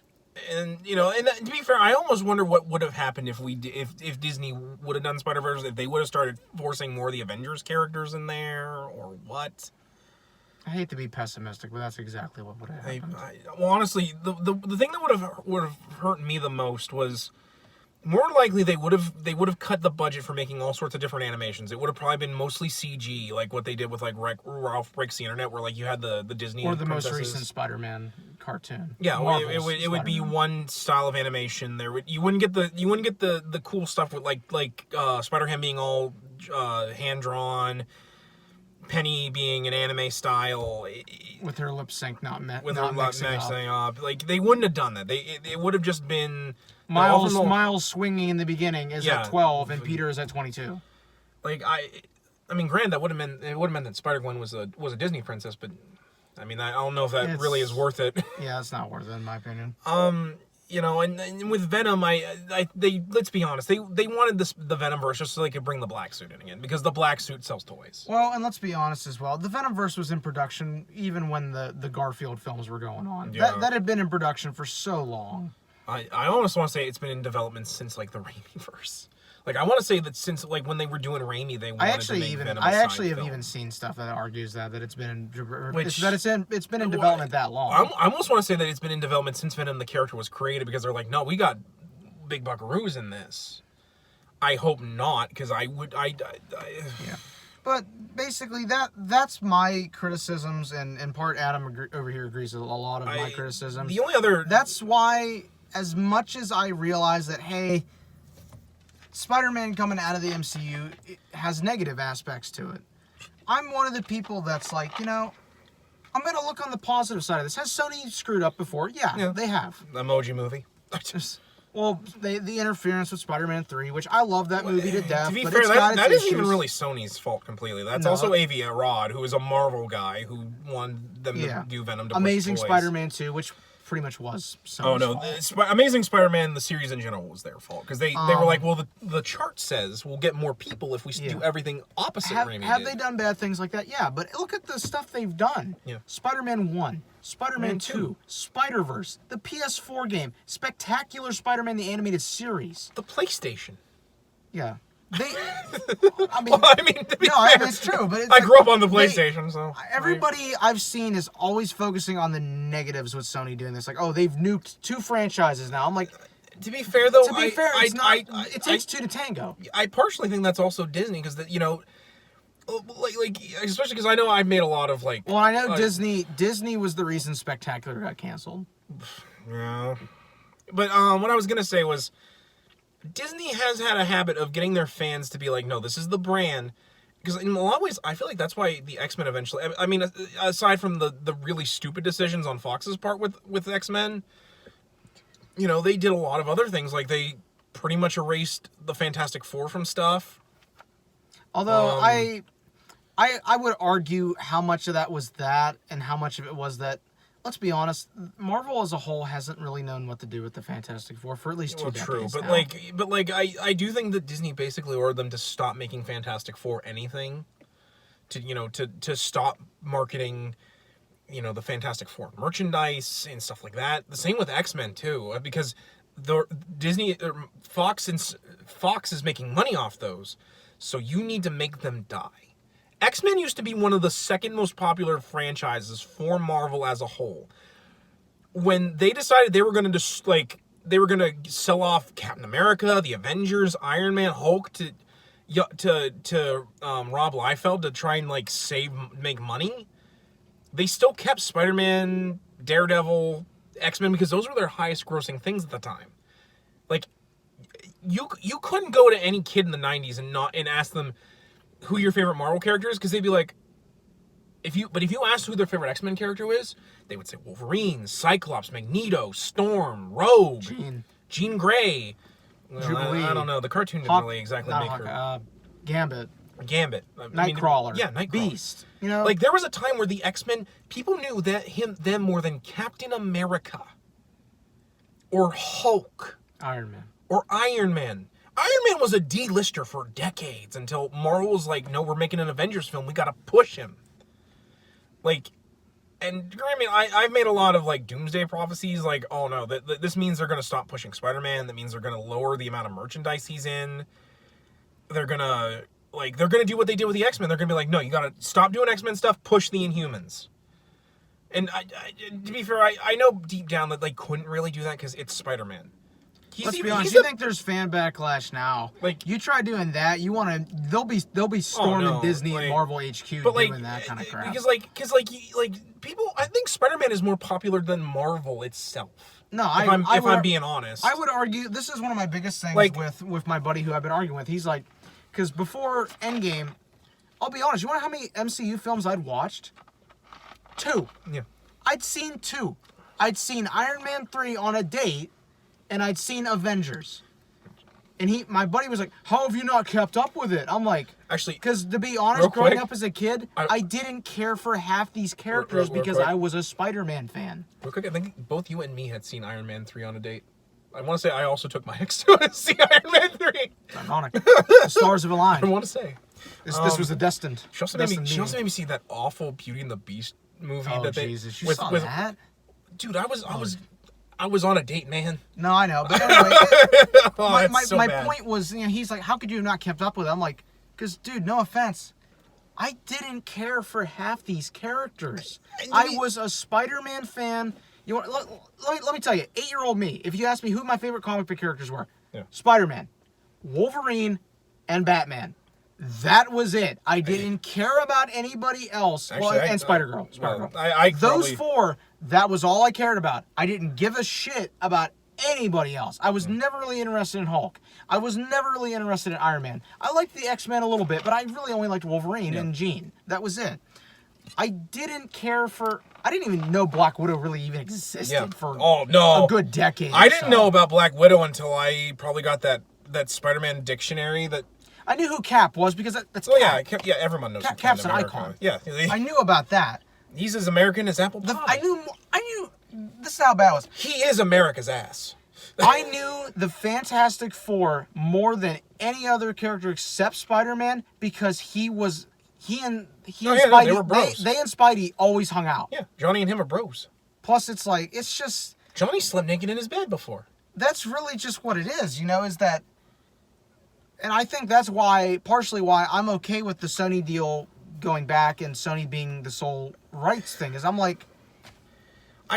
And, you know, and to be fair, I almost wonder what would have happened if Disney would have done Spider-Verse, if they would have started forcing more of the Avengers characters in there, or what. I hate to be pessimistic, but that's exactly what would have happened. Well, honestly, the thing that would have hurt me the most was more likely they would have cut the budget for making all sorts of different animations. It would have probably been mostly CG, like what they did with like Ralph Breaks the Internet, where like you had the Disney or the princesses. most recent Spider-Man cartoon. Yeah, it would be one style of animation. You wouldn't get the cool stuff with like Spider-Ham being all hand drawn. Penny being an anime style, with her lip sync not mixing up. Like they wouldn't have done that. It would have just been Miles swinging in the beginning is at 12 and Peter is at 22. Like I mean, granted, that would have meant that Spider-Gwen was a Disney princess, but I mean, I don't know if that really is worth it. Yeah, it's not worth it in my opinion. You know, and with Venom, they let's be honest, they wanted the Venomverse just so they could bring the black suit in again, because the black suit sells toys. Well, and let's be honest as well, the Venomverse was in production even when the Garfield films were going on. Yeah. That had been in production for so long. I almost want to say it's been in development since like the Raimi-verse. Like I want to say that since like when they were doing Raimi, they wanted to make Venom I actually have film. even seen stuff that argues that it's been it's been in development that long. I almost want to say that it's been in development since Venom the character was created, because they're like, no, we got big buckaroos in this. I hope not, because I yeah. But basically, that's my criticisms, and in part Adam over here agrees with a lot of my criticisms. The only other... That's why, as much as I realize that, hey, Spider-Man coming out of the MCU has negative aspects to it, I'm one of the people that's like, you know, I'm going to look on the positive side of this. Has Sony screwed up before? Yeah. They have. The Emoji Movie. Well, the interference with Spider-Man 3, which I love that movie to death. To be fair, that isn't even really Sony's fault completely. That's also Avi Arad, who is a Marvel guy who wanted them to do Venom to Amazing push toys. Spider-Man 2, which pretty much was Sony's fault. Amazing Spider-Man, the series in general, was their fault. Because they were like, well, the chart says we'll get more people if we do everything opposite Raimi did. Have they done bad things like that? Yeah, but look at the stuff they've done. Yeah. Spider-Man 1, Spider-Man 2, Spider-Verse, the PS4 game, Spectacular Spider-Man, the animated series. The PlayStation. Yeah. I mean, to be fair, it's true. But I grew up on the PlayStation, so... Everybody I've seen is always focusing on the negatives with Sony doing this. Like, oh, they've nuked 2 franchises now. I'm like, To be fair, though, it takes two to tango. I partially think that's also Disney because like especially because I know I've made a lot of like. Well, I know Disney was the reason Spectacular got canceled. Yeah, but what I was gonna say was, Disney has had a habit of getting their fans to be like, no, this is the brand. Because in a lot of ways, I feel like that's why the X-Men eventually... I mean, aside from the really stupid decisions on Fox's part with X-Men, they did a lot of other things. Like, they pretty much erased the Fantastic Four from stuff. Although, I would argue how much of that was that, and how much of it was that... Let's be honest, Marvel as a whole hasn't really known what to do with the Fantastic Four for at least 2 decades true, but now. I do think that Disney basically ordered them to stop making Fantastic Four anything, to stop marketing, the Fantastic Four merchandise and stuff like that. The same with X-Men too, because Fox is making money off those, so you need to make them die. X-Men used to be one of the second most popular franchises for Marvel as a whole. When they decided they were going to sell off Captain America, the Avengers, Iron Man, Hulk to Rob Liefeld to try and make money, they still kept Spider-Man, Daredevil, X-Men because those were their highest grossing things at the time. Like, you couldn't go to any kid in the 90s and ask them who your favorite Marvel character is, because they'd be like, if you asked who their favorite X-Men character is, they would say Wolverine, Cyclops, Magneto, Storm, Rogue, Jean Grey. Jubilee. I don't know. The cartoon didn't really exactly make her. Gambit. Nightcrawler. Nightcrawler. Beast. Like, there was a time where the X-Men, people knew them more than Captain America or Hulk. Iron Man. Or Iron Man. Iron Man was a D-lister for decades until Marvel was like, no, we're making an Avengers film. We got to push him. Like, and I mean, I've made a lot of doomsday prophecies. Like, oh no, this means they're going to stop pushing Spider-Man. That means they're going to lower the amount of merchandise he's in. They're going to do what they did with the X-Men. They're going to be like, no, you got to stop doing X-Men stuff. Push the Inhumans. And to be fair, I know deep down that they couldn't really do that because it's Spider-Man. Let's be honest. You think there's fan backlash now? Like, you try doing that, they'll be storming Disney and Marvel HQ doing that kind of crap. Because people, I think Spider-Man is more popular than Marvel itself. No, if I'm being honest, I would argue this is one of my biggest things with my buddy who I've been arguing with. He's like, because before Endgame, I'll be honest. You want to know how many MCU films I'd watched? 2. Yeah. I'd seen 2. I'd seen Iron Man 3 on a date. And I'd seen Avengers. And my buddy was like, how have you not kept up with it? I'm like, actually, because to be honest, growing up as a kid, I didn't care for half these characters because I was a Spider-Man fan. Real quick, I think both you and me had seen Iron Man 3 on a date. I want to say I also took my ex to see Iron Man 3. It's ironic. The stars have aligned. I want to say. This was a destined. She also made me see that awful Beauty and the Beast movie. Oh, Jesus. You saw that? Dude, I was on a date, man. No, I know. But anyway, my point was, he's like, how could you have not kept up with it? I'm like, because, dude, no offense. I didn't care for half these characters. I was a Spider-Man fan. Let me tell you, 8-year-old me, if you asked me who my favorite comic book characters were, Spider-Man, Wolverine, and Batman. That was it. I didn't care about anybody else. Actually, and Spider-Girl. Those 4, that was all I cared about. I didn't give a shit about anybody else. I was never really interested in Hulk. I was never really interested in Iron Man. I liked the X-Men a little bit, but I really only liked Wolverine and Jean. That was it. I didn't care for... I didn't even know Black Widow really even existed for a good decade. I didn't know about Black Widow until I probably got that Spider-Man dictionary that... I knew who Cap was because that's Cap. Yeah, everyone knows Cap's an icon. Yeah. I knew about that. He's as American as apple pie. I knew... This is how bad it was. He is America's ass. I knew the Fantastic Four more than any other character except Spider-Man because he and Spidey, they were bros. They and Spidey always hung out. Yeah, Johnny and him are bros. Plus, it's just... Johnny slept naked in his bed before. That's really just what it is, is that... And I think that's partially why I'm okay with the Sony deal going back and Sony being the sole rights thing, is I'm like...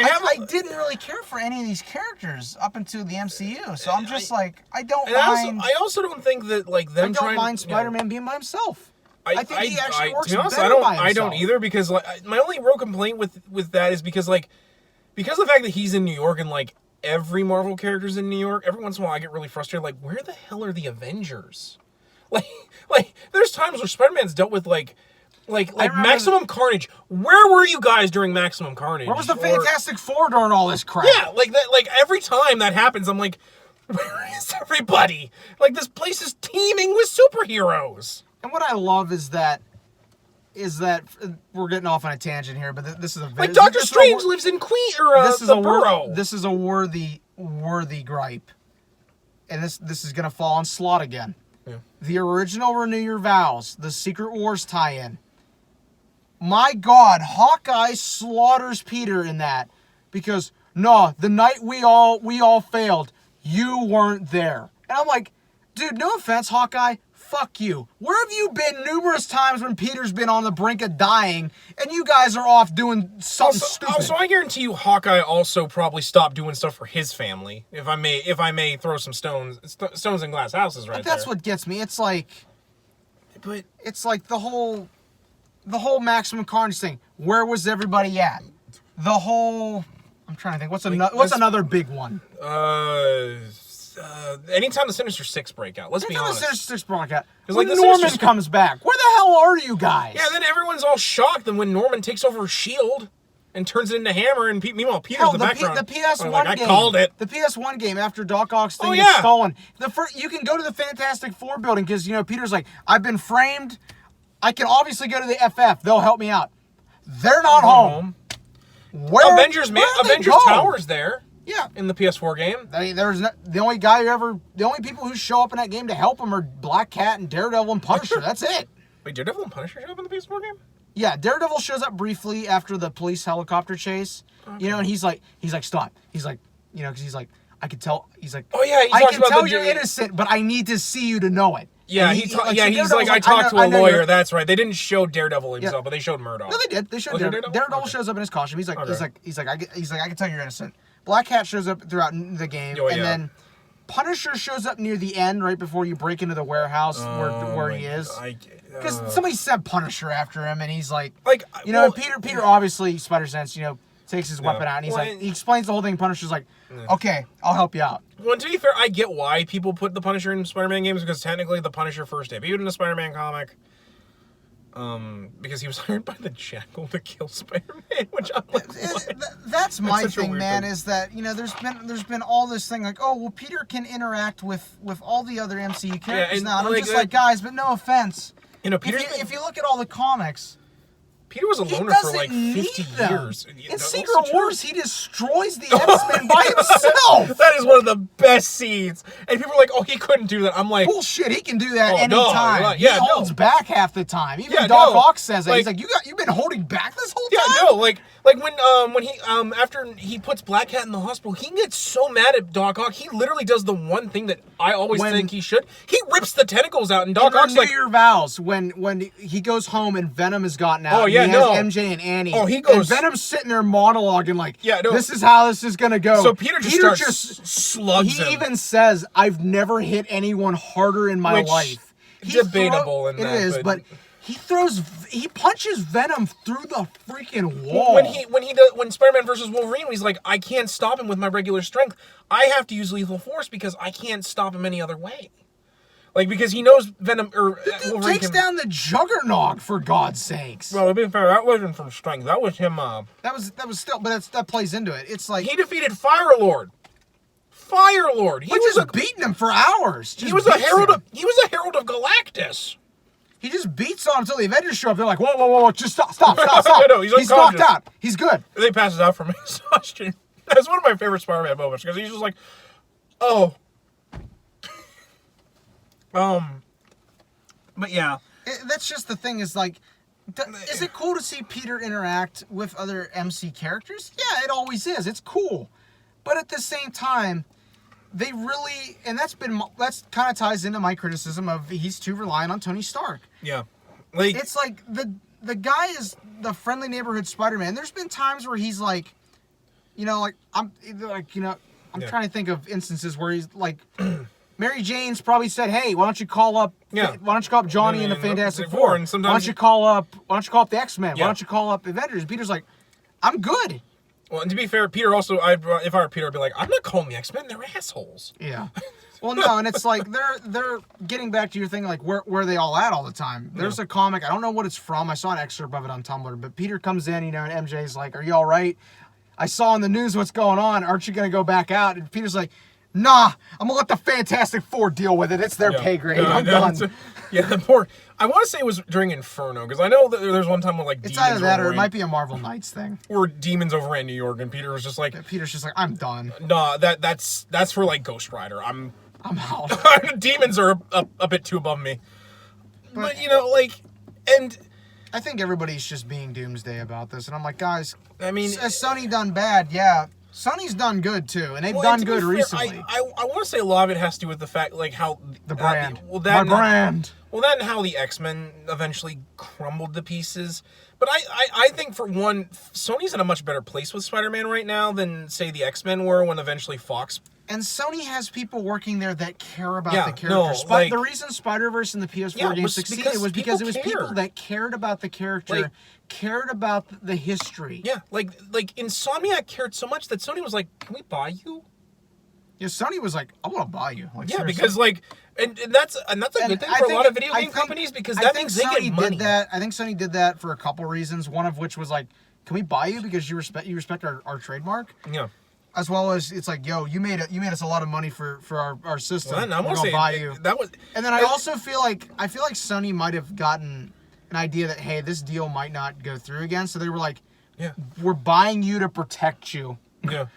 I didn't really care for any of these characters up until the MCU, so I'm just I don't mind. I also don't think that like them. I don't mind Spider-Man being by himself. I think he actually works to be honest, better by himself. I don't either, because like my only real complaint with that is because of the fact that he's in New York and like every Marvel character's in New York. Every once in a while, I get really frustrated. Like, where the hell are the Avengers? Like there's times where Spider-Man's dealt with like Maximum Carnage. Where were you guys during Maximum Carnage? Where was the Fantastic Four during all this crap? Yeah, like that. Like every time that happens, I'm like, where is everybody? Like this place is teeming with superheroes. And what I love is that we're getting off on a tangent here, but this is a like Doctor Strange lives in the borough. This is a worthy gripe, and this is gonna fall on Slot again. Yeah. The original Renew Your Vows, the Secret Wars tie-in. My God, Hawkeye slaughters Peter in that because the night we all failed, you weren't there, and I'm like, dude, no offense, Hawkeye. Fuck you. Where have you been numerous times when Peter's been on the brink of dying and you guys are off doing something stupid? So I guarantee you Hawkeye also probably stopped doing stuff for his family. If I may throw some stones and glass houses right there. But that's what gets me. It's like the whole Maximum Carnage thing. Where was everybody at? I'm trying to think. What's another big one? Anytime the Sinister Six break out, let's be honest. The Sinister Six break out. When Norman comes back, where the hell are you guys? Yeah, then everyone's all shocked. Then when Norman takes over S.H.I.E.L.D. and turns it into Hammer, and meanwhile Peter's in the background. The PS1 game. I called it. The PS1 game after Doc Ock's thing gets stolen. You can go to the Fantastic Four building because Peter's like, I've been framed. I can obviously go to the FF. They'll help me out. They're not home. Avengers Tower's there. Yeah, in the PS4 game, the only people who show up in that game to help him are Black Cat and Daredevil and Punisher. That's it. Wait, Daredevil and Punisher show up in the PS4 game? Yeah, Daredevil shows up briefly after the police helicopter chase. Okay. And he's like, stop. He's like, because he's like, I can tell. He's like, oh yeah, I can tell you're innocent, but I need to see you to know it. Yeah, he's like, I talked to a lawyer. That's right. They didn't show Daredevil himself, but they showed Murdoch. No, they did. They showed Daredevil. Daredevil shows up in his costume. He's like, I can tell you're innocent. Black Cat shows up throughout the game, then Punisher shows up near the end, right before you break into the warehouse where he is. Because somebody sent Punisher after him, and he's like Peter obviously Spider-Sense, takes his weapon out, and he explains the whole thing. Punisher's like, okay, I'll help you out. Well, to be fair, I get why people put the Punisher in Spider-Man games, because technically the Punisher first debuted in the Spider-Man comic. Because he was hired by the Jackal to kill Spider-Man, which I'm like, that's my thing, man. Is that there's been all this thing like, oh well, Peter can interact with all the other MCU characters now. And I'm just like, guys, but no offense. If you look at all the comics, Peter was a loner for like 50 years. In Secret Wars, he destroys the X-Men by himself. That is one of the best scenes. And people are like, oh, he couldn't do that. I'm like, bullshit, he can do that anytime. He holds back half the time. Even Doc Ock says it. He's like, you've been holding back this whole time? Yeah, no, like when he after he puts Black Cat in the hospital, he gets so mad at Doc Ock. He literally does the one thing that I always think he should. He rips the tentacles out, and Doc Ock's like, Renew Your Vows, when he goes home and Venom has gotten out. Oh yeah, he has MJ and Annie. Oh, he goes. And Venom's sitting there monologuing like, this is how this is gonna go. So Peter just slugs him. He even says, "I've never hit anyone harder in my life." Debatable in that. It is, but he punches Venom through the freaking wall. When Spider-Man versus Wolverine, he's like, I can't stop him with my regular strength. I have to use lethal force because I can't stop him any other way. Like, because he knows Venom or Wolverine takes down the Juggernaut, for God's sakes. Well, to be fair, that wasn't from strength. That was him. That was still, but that plays into it. It's like he defeated Fire-Lord. He was just beating him for hours. He was a herald of Galactus. He just beats on him until the Avengers show up. They're like, whoa, just stop. No, he's knocked out. He's good. And they passes out from exhaustion. That's one of my favorite Spider-Man moments, because he's just like, oh. But yeah. That's just the thing, is like, is it cool to see Peter interact with other MC characters? Yeah, it always is. It's cool. But at the same time, they really, and that's kind of ties into my criticism of he's too reliant on Tony Stark. Yeah. It's like the guy is the friendly neighborhood Spider-Man. There's been times where he's like, I'm trying to think of instances where he's like, Mary Jane's probably said, "Hey, why don't you call up? Yeah. Why don't you call up Johnny and the Fantastic Four? Four? And Why sometimes don't you call up the X-Men? Yeah. Why don't you call up Avengers?" Peter's like, "I'm good." Well, and to be fair, Peter also, if I were Peter, I'd be like, I'm not calling the X-Men, they're assholes. Yeah. Well, no, and it's like they're getting back to your thing, like where are they all at all the time? There's a comic, I don't know what it's from. I saw an excerpt of it on Tumblr, but Peter comes in, and MJ's like, "Are you all right? I saw in the news what's going on. Aren't you gonna go back out?" And Peter's like, "Nah, I'm gonna let the Fantastic Four deal with it. It's their pay grade. I'm done." Poor. I want to say it was during Inferno, because I know that there's one time when like It's either that or it might be a Marvel Knights thing. Or demons overran New York, and Peter was just like, "I'm done." Nah, that's for like Ghost Rider. I'm out. Demons are a bit too above me. But and I think everybody's just being doomsday about this, and I'm like, guys, I mean, has Sony done bad? Yeah. Sony's done good too, and they've done good recently. I want to say a lot of it has to do with the fact, like, how the brand. My brand. Well, that and how the X-Men eventually crumbled to pieces. But I think, for one, Sony's in a much better place with Spider-Man right now than, say, the X-Men were when eventually Fox. And Sony has people working there that care about the character. No, the reason Spider-Verse and the PS4 game succeeded was because it was people that cared about the character, cared about the history. Yeah, like Insomniac cared so much that Sony was like, "Can we buy you?" Yeah, Sony was like, "I want to buy you." Like, yeah, seriously. because and that's a good thing for a lot of video game companies, because that means they get money. I think Sony did that for a couple reasons. One of which was like, "Can we buy you because you respect our trademark?" Yeah. As well as it's like, "Yo, you made us a lot of money for our system. Well, I'm gonna say buy you." That was, and then I also feel like Sony might have gotten an idea that, hey, this deal might not go through again, so they were like, "Yeah, we're buying you to protect you." Yeah,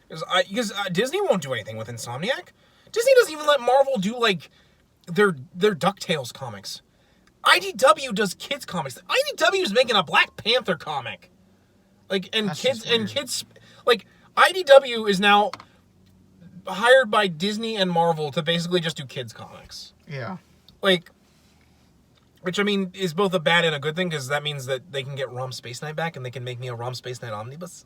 because Disney won't do anything with Insomniac. Disney doesn't even let Marvel do like their DuckTales comics. IDW does kids comics. IDW is making a Black Panther comic, kids like. IDW is now hired by Disney and Marvel to basically just do kids comics. Yeah. Which, I mean, is both a bad and a good thing, because that means that they can get ROM Space Knight back, and they can make me a ROM Space Knight omnibus.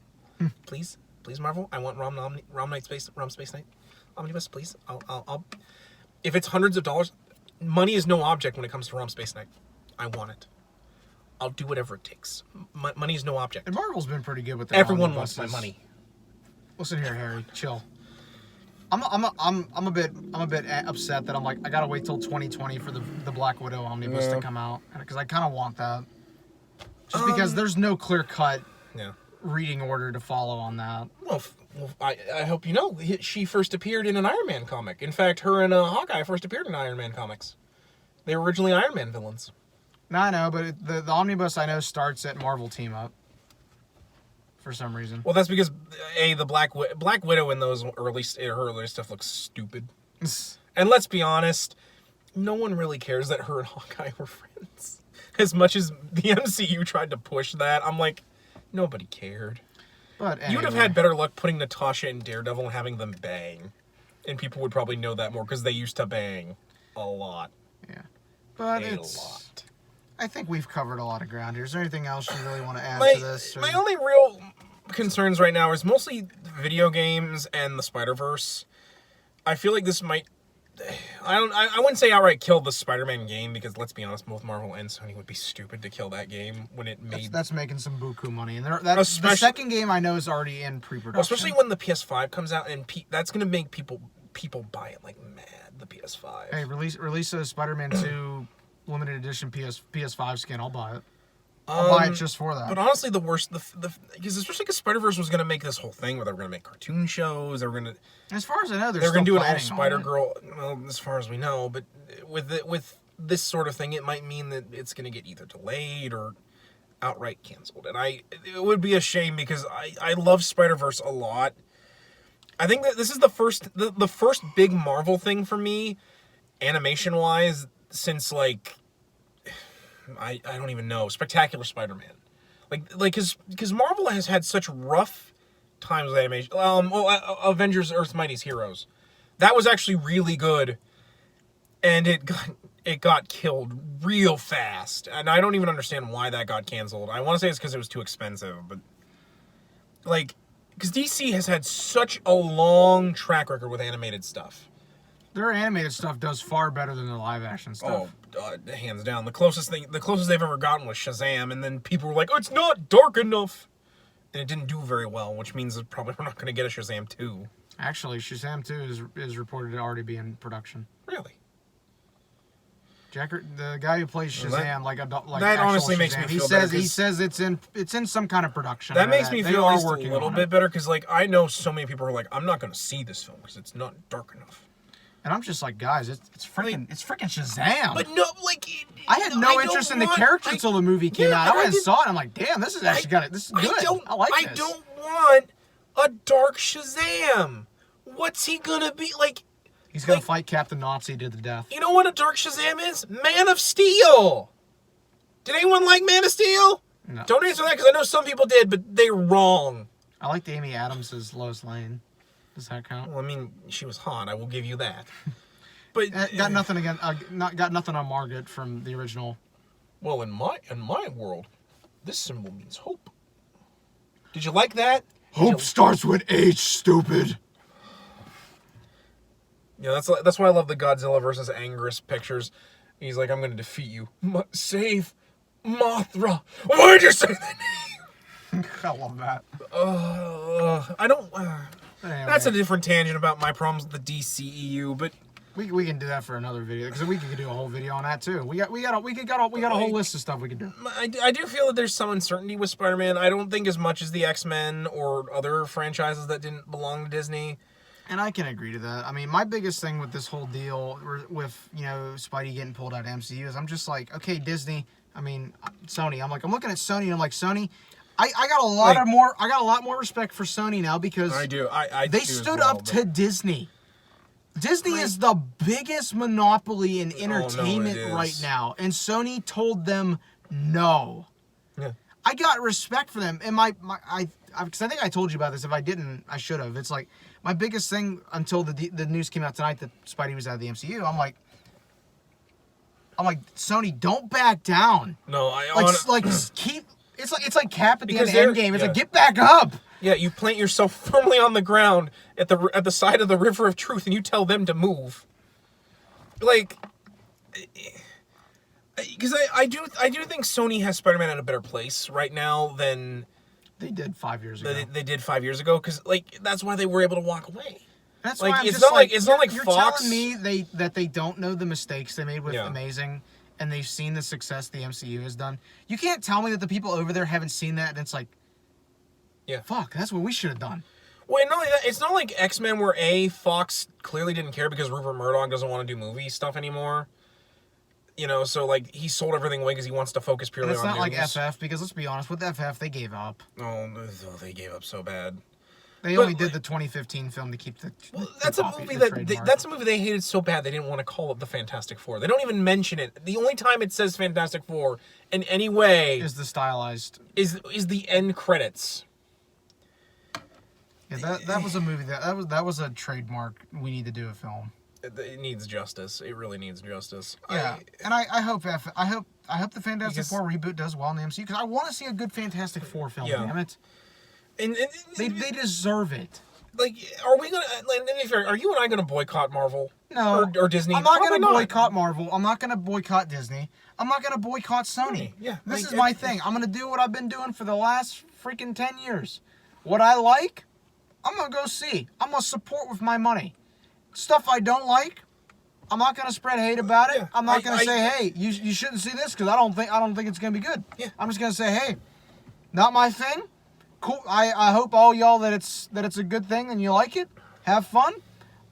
Please, Marvel, I want ROM Space Knight omnibus, please. I'll if it's hundreds of dollars, money is no object when it comes to ROM Space Knight. I want it. I'll do whatever it takes. Money is no object. And Marvel's been pretty good with that. Everyone wants my money. Listen here, Harry. Chill. I'm a bit upset that I'm like, I gotta wait till 2020 for the Black Widow omnibus to come out, because I kind of want that. Just because there's no clear cut reading order to follow on that. Well, I hope you know, she first appeared in an Iron Man comic. In fact, her and Hawkeye first appeared in Iron Man comics. They were originally Iron Man villains. No, I know, but the omnibus I know starts at Marvel Team Up. For some reason. Well, that's because the Black Widow in her early stuff looks stupid. And let's be honest, no one really cares that her and Hawkeye were friends. As much as the MCU tried to push that, I'm like, nobody cared. But anyway. You would have had better luck putting Natasha and Daredevil and having them bang, and people would probably know that more because they used to bang a lot. Yeah, but a lot. I think we've covered a lot of ground here. Is there anything else you really want to add to this? My only real concerns right now is mostly video games and the Spider-Verse. I feel like this might... I wouldn't say outright kill the Spider-Man game, because let's be honest, both Marvel and Sony would be stupid to kill that game when it made... That's making some buku money. And the second game I know is already in pre-production. Especially when the PS5 comes out, and that's going to make people buy it like mad, the PS5. Hey, release a Spider-Man 2... limited edition PS5 skin, I'll buy it. I'll buy it just for that. But honestly, the worst, because especially because Spider-Verse was going to make this whole thing where they were going to make cartoon shows. They were going to, as far as I know, they're going to do an all Spider-Girl. Well, as far as we know, but with this sort of thing, it might mean that it's going to get either delayed or outright canceled. And it would be a shame, because I love Spider-Verse a lot. I think that this is the first big Marvel thing for me, animation-wise, since, like, I don't even know, Spectacular Spider-Man. Because Marvel has had such rough times with animation. Avengers Earth's Mightiest Heroes. That was actually really good. And it got killed real fast. And I don't even understand why that got canceled. I want to say it's because it was too expensive. But, like, because DC has had such a long track record with animated stuff. Their animated stuff does far better than the live action stuff. Hands down. The closest they've ever gotten was Shazam, and then people were like, "Oh, it's not dark enough," and it didn't do very well, which means that probably we're not going to get a Shazam 2. Actually, Shazam 2 is reported to already be in production. Really? The guy who plays Shazam, that honestly makes me feel better. He says it's in some kind of production. That makes me feel at least a little bit better, because like I know so many people are like, I'm not going to see this film because it's not dark enough. And I'm just like, guys, it's freaking Shazam. But no, I had no interest in the character until the movie came out. I went and saw it. And I'm like, damn, this is actually this is good. I like this. I don't want a dark Shazam. What's he gonna be like? He's gonna fight Captain Nazi to the death. You know what a dark Shazam is? Man of Steel. Did anyone like Man of Steel? No. Don't answer that, because I know some people did, but they're wrong. I liked Amy Adams as Lois Lane. Does that count? Well, I mean, she was hot. I will give you that. But got nothing again. Got nothing on Margot from the original. Well, in my world, this symbol means hope. Did you like that? Hope starts with H, stupid. Yeah, that's why I love the Godzilla versus Anguirus pictures. He's like, I'm going to defeat you. Save Mothra. Why did you say that name? I love that. I don't... Anyway. That's a different tangent about my problems with the DCEU, but... We can do that for another video, because we could do a whole video on that too. We got a whole list of stuff we can do. I do feel that there's some uncertainty with Spider-Man. I don't think as much as the X-Men or other franchises that didn't belong to Disney. And I can agree to that. I mean, my biggest thing with this whole deal with, Spidey getting pulled out of MCU is I'm just like, okay, Disney, Sony. I'm looking at Sony and I'm like, Sony, I got a lot more respect for Sony now, because I do. They stood up to Disney. Disney is the biggest monopoly in entertainment right now, and Sony told them no. Yeah. I got respect for them, and because I think I told you about this. If I didn't, I should have. It's like my biggest thing until the news came out tonight that Spidey was out of the MCU. I'm like, Sony, don't back down. No, keep. It's like Cap at the end of Endgame. It's yeah. like, get back up. Yeah, you plant yourself firmly on the ground at the side of the river of truth, and you tell them to move. Like, because I do think Sony has Spider-Man at a better place right now than they did 5 years ago. They did 5 years ago, because that's why they were able to walk away. That's like, why I'm it's just not it's not like you're Fox. telling me that they don't know the mistakes they made with Amazing, and they've seen the success the MCU has done. You can't tell me that the people over there haven't seen that, and it's like, yeah, fuck, that's what we should have done. Well, not only that, it's not like X-Men where Fox clearly didn't care because Rupert Murdoch doesn't want to do movie stuff anymore. So like he sold everything away because he wants to focus purely on news. It's not like FF, because let's be honest, with FF they gave up. Oh, they gave up so bad. They only did the 2015 film to keep the. Well, that's a movie that's a movie they hated so bad they didn't want to call it the Fantastic Four. They don't even mention it. The only time it says Fantastic Four in any way is the stylized is the end credits. Yeah, that was a movie that was a trademark. We need to do a film. It needs justice. It really needs justice. Yeah, I hope the Fantastic Four reboot does well in the MCU, because I want to see a good Fantastic Four film. Yeah. Damn it. And they deserve it. Like, are we gonna? Are you and I gonna boycott Marvel? No, or Disney? I'm not gonna boycott Marvel. I'm not gonna boycott Disney. I'm not gonna boycott Sony. Yeah, this is my thing. I'm gonna do what I've been doing for the last freaking 10 years. What I like, I'm gonna go see. I'm gonna support with my money. Stuff I don't like, I'm not gonna spread hate about it. Yeah, I'm not gonna say, hey, you shouldn't see this because I don't think it's gonna be good. Yeah. I'm just gonna say, hey, not my thing. Cool. I hope all y'all that it's a good thing and you like it. Have fun.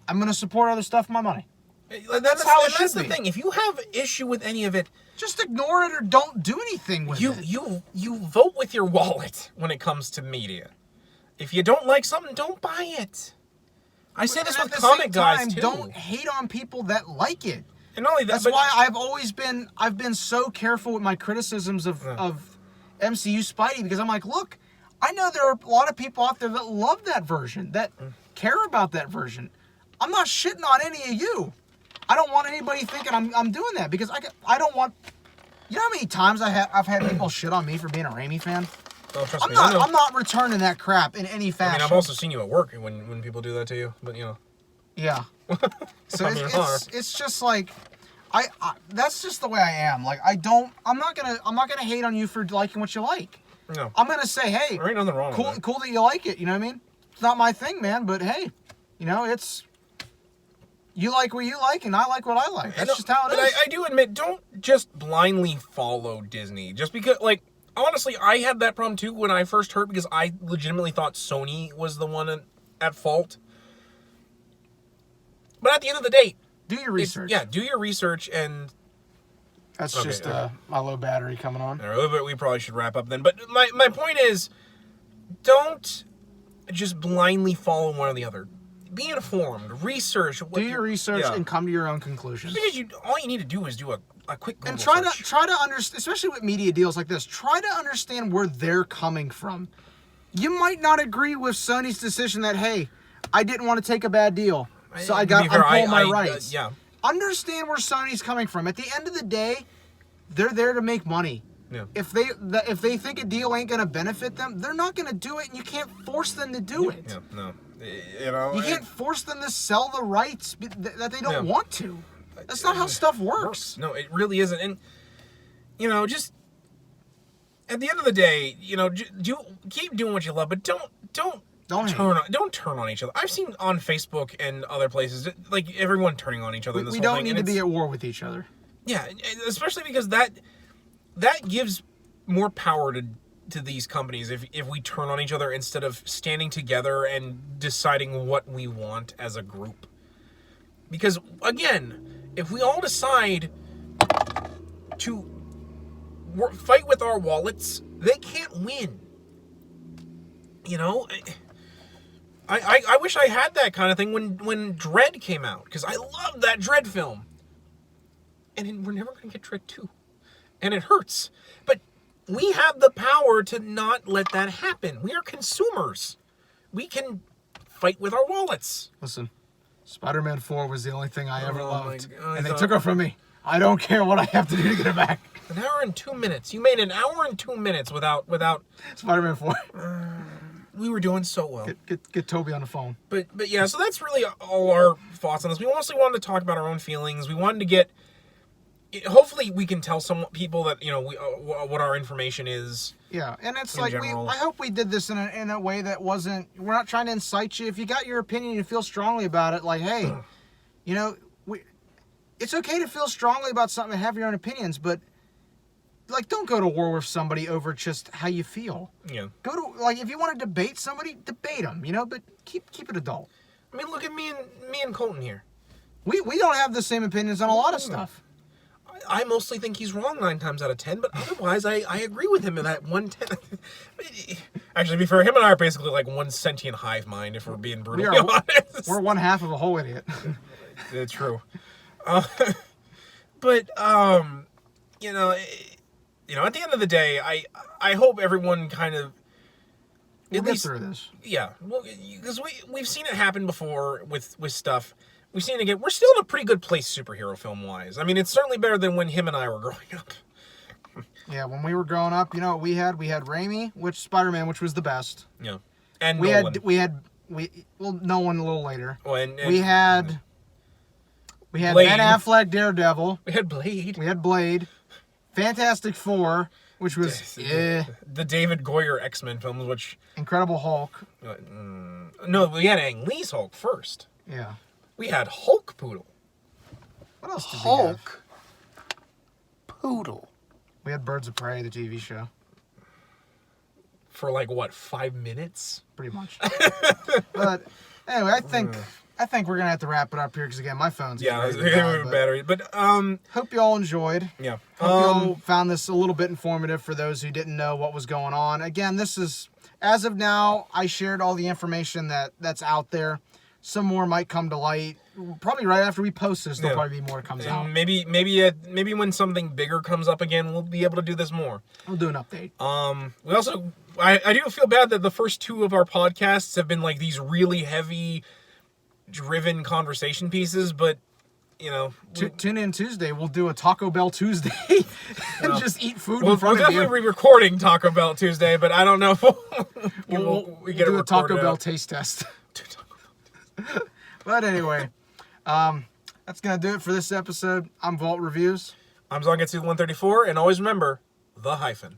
I'm gonna support other stuff with my money. That's how it should be. That's the thing. If you have issue with any of it, just ignore it or don't do anything with it. You vote with your wallet when it comes to media. If you don't like something, don't buy it. I say this with comic guys too. Don't hate on people that like it. And not only that, that's why I've been so careful with my criticisms of MCU Spidey, because I'm like, look, I know there are a lot of people out there that love that version, that care about that version. I'm not shitting on any of you. I don't want anybody thinking I'm doing that, because I don't want. You know how many times I've had people shit on me for being a Raimi fan? Oh, trust me, I know. I'm not returning that crap in any fashion. I mean, I've also seen you at work when people do that to you, but you know. Yeah. So I mean, it's just like, I that's just the way I am. Like I'm not gonna hate on you for liking what you like. No. I'm gonna say, hey, There ain't nothing wrong with that. cool that you like it. You know what I mean? It's not my thing, man. But hey, you know, it's you like what you like, and I like what I like. That's just how it is. I do admit, don't just blindly follow Disney. Just because, like, honestly, I had that problem too when I first heard, because I legitimately thought Sony was the one at fault. But at the end of the day, Do your research. Yeah, do your research, and That's Okay, just okay. my low battery coming on. we probably should wrap up then. But my point is, don't just blindly follow one or the other. Be informed, research. Do your research and come to your own conclusions. Because all you need to do is do a quick Google And search. try to understand, especially with media deals like this. Try to understand where they're coming from. You might not agree with Sony's decision that, hey, I didn't want to take a bad deal, so I'm pulling my rights. Yeah. Understand where Sony's coming from. At the end of the day, they're there to make money. Yeah. If they think a deal ain't gonna benefit them, they're not gonna do it, and you can't force them to do it. Yeah, no. You know, You can't force them to sell the rights that they don't Yeah. want to. That's not how stuff works. No, it really isn't. And you know, just at the end of the day, you know, keep doing what you love, but don't turn on each other. I've seen on Facebook and other places like everyone turning on each other. In this We whole don't thing, need to be at war with each other. Yeah, especially because that gives more power to these companies if we turn on each other instead of standing together and deciding what we want as a group. Because again, if we all decide to fight with our wallets, they can't win. You know, I wish I had that kind of thing when Dredd came out, because I loved that Dredd film. And we're never going to get Dredd 2. And it hurts. But we have the power to not let that happen. We are consumers. We can fight with our wallets. Listen, Spider-Man 4 was the only thing I ever loved. God, And they took it from me. I don't care what I have to do to get it back. An hour and 2 minutes. You made an hour and 2 minutes without Spider-Man 4. we were doing so well. Get Toby on the phone. But yeah, so that's really all our thoughts on this. We mostly wanted to talk about our own feelings. We wanted to get... Hopefully we can tell some people that, you know, what our information is. Yeah, and it's in like, general. I hope we did this in a way that wasn't... We're not trying to incite you. If you got your opinion and you feel strongly about it, like, hey, you know, it's okay to feel strongly about something and have your own opinions, but... Like, don't go to war with somebody over just how you feel. Yeah. Go to, like, if you want to debate somebody, debate them, you know, but keep it adult. I mean, look at me and Colton here. We don't have the same opinions on a lot of stuff. I mostly think he's wrong 9 times out of 10, but otherwise I agree with him in that 1/10. Actually, to be fair, him and I are basically like one sentient hive mind, if we're being brutally honest. We're one half of a whole idiot. It's true. But you know, at the end of the day, I hope everyone kind of We'll get through this. Yeah, well, because we've seen it happen before with stuff. We've seen it again. We're still in a pretty good place superhero film wise. I mean, it's certainly better than when him and I were growing up. Yeah, when we were growing up, you know what we had? We had Raimi, Spider-Man, which was the best. Yeah, and we Nolan. Nolan a little later. Oh, and we had Blade. Ben Affleck, Daredevil. We had Blade. We had Blade. Fantastic Four, which was the David Goyer X-Men films, which Incredible Hulk. No, we had Ang Lee's Hulk first. Yeah. We had Hulk Poodle. What else did we have? Hulk Poodle. We had Birds of Prey, the TV show. For like what, 5 minutes? Pretty much. But anyway, I think we're gonna have to wrap it up here because again, my phone's getting ready to die, battery. But hope you all enjoyed. Yeah. Hope you all found this a little bit informative for those who didn't know what was going on. Again, this is as of now. I shared all the information that's out there. Some more might come to light. Probably right after we post this, there'll probably be more that comes out. Maybe when something bigger comes up again, we'll be able to do this more. We'll do an update. We also, I do feel bad that the first 2 of our podcasts have been like these really heavy, driven conversation pieces, but you know, Tune in Tuesday. We'll do a Taco Bell Tuesday and just eat food in we'll front of you. definitely be recording Taco Bell Tuesday, but I don't know if we get do it a Taco recorded Bell out. taste test. But anyway, that's gonna do it for this episode. I'm Vault Reviews. I'm Zongetsu 134, and always remember the hyphen.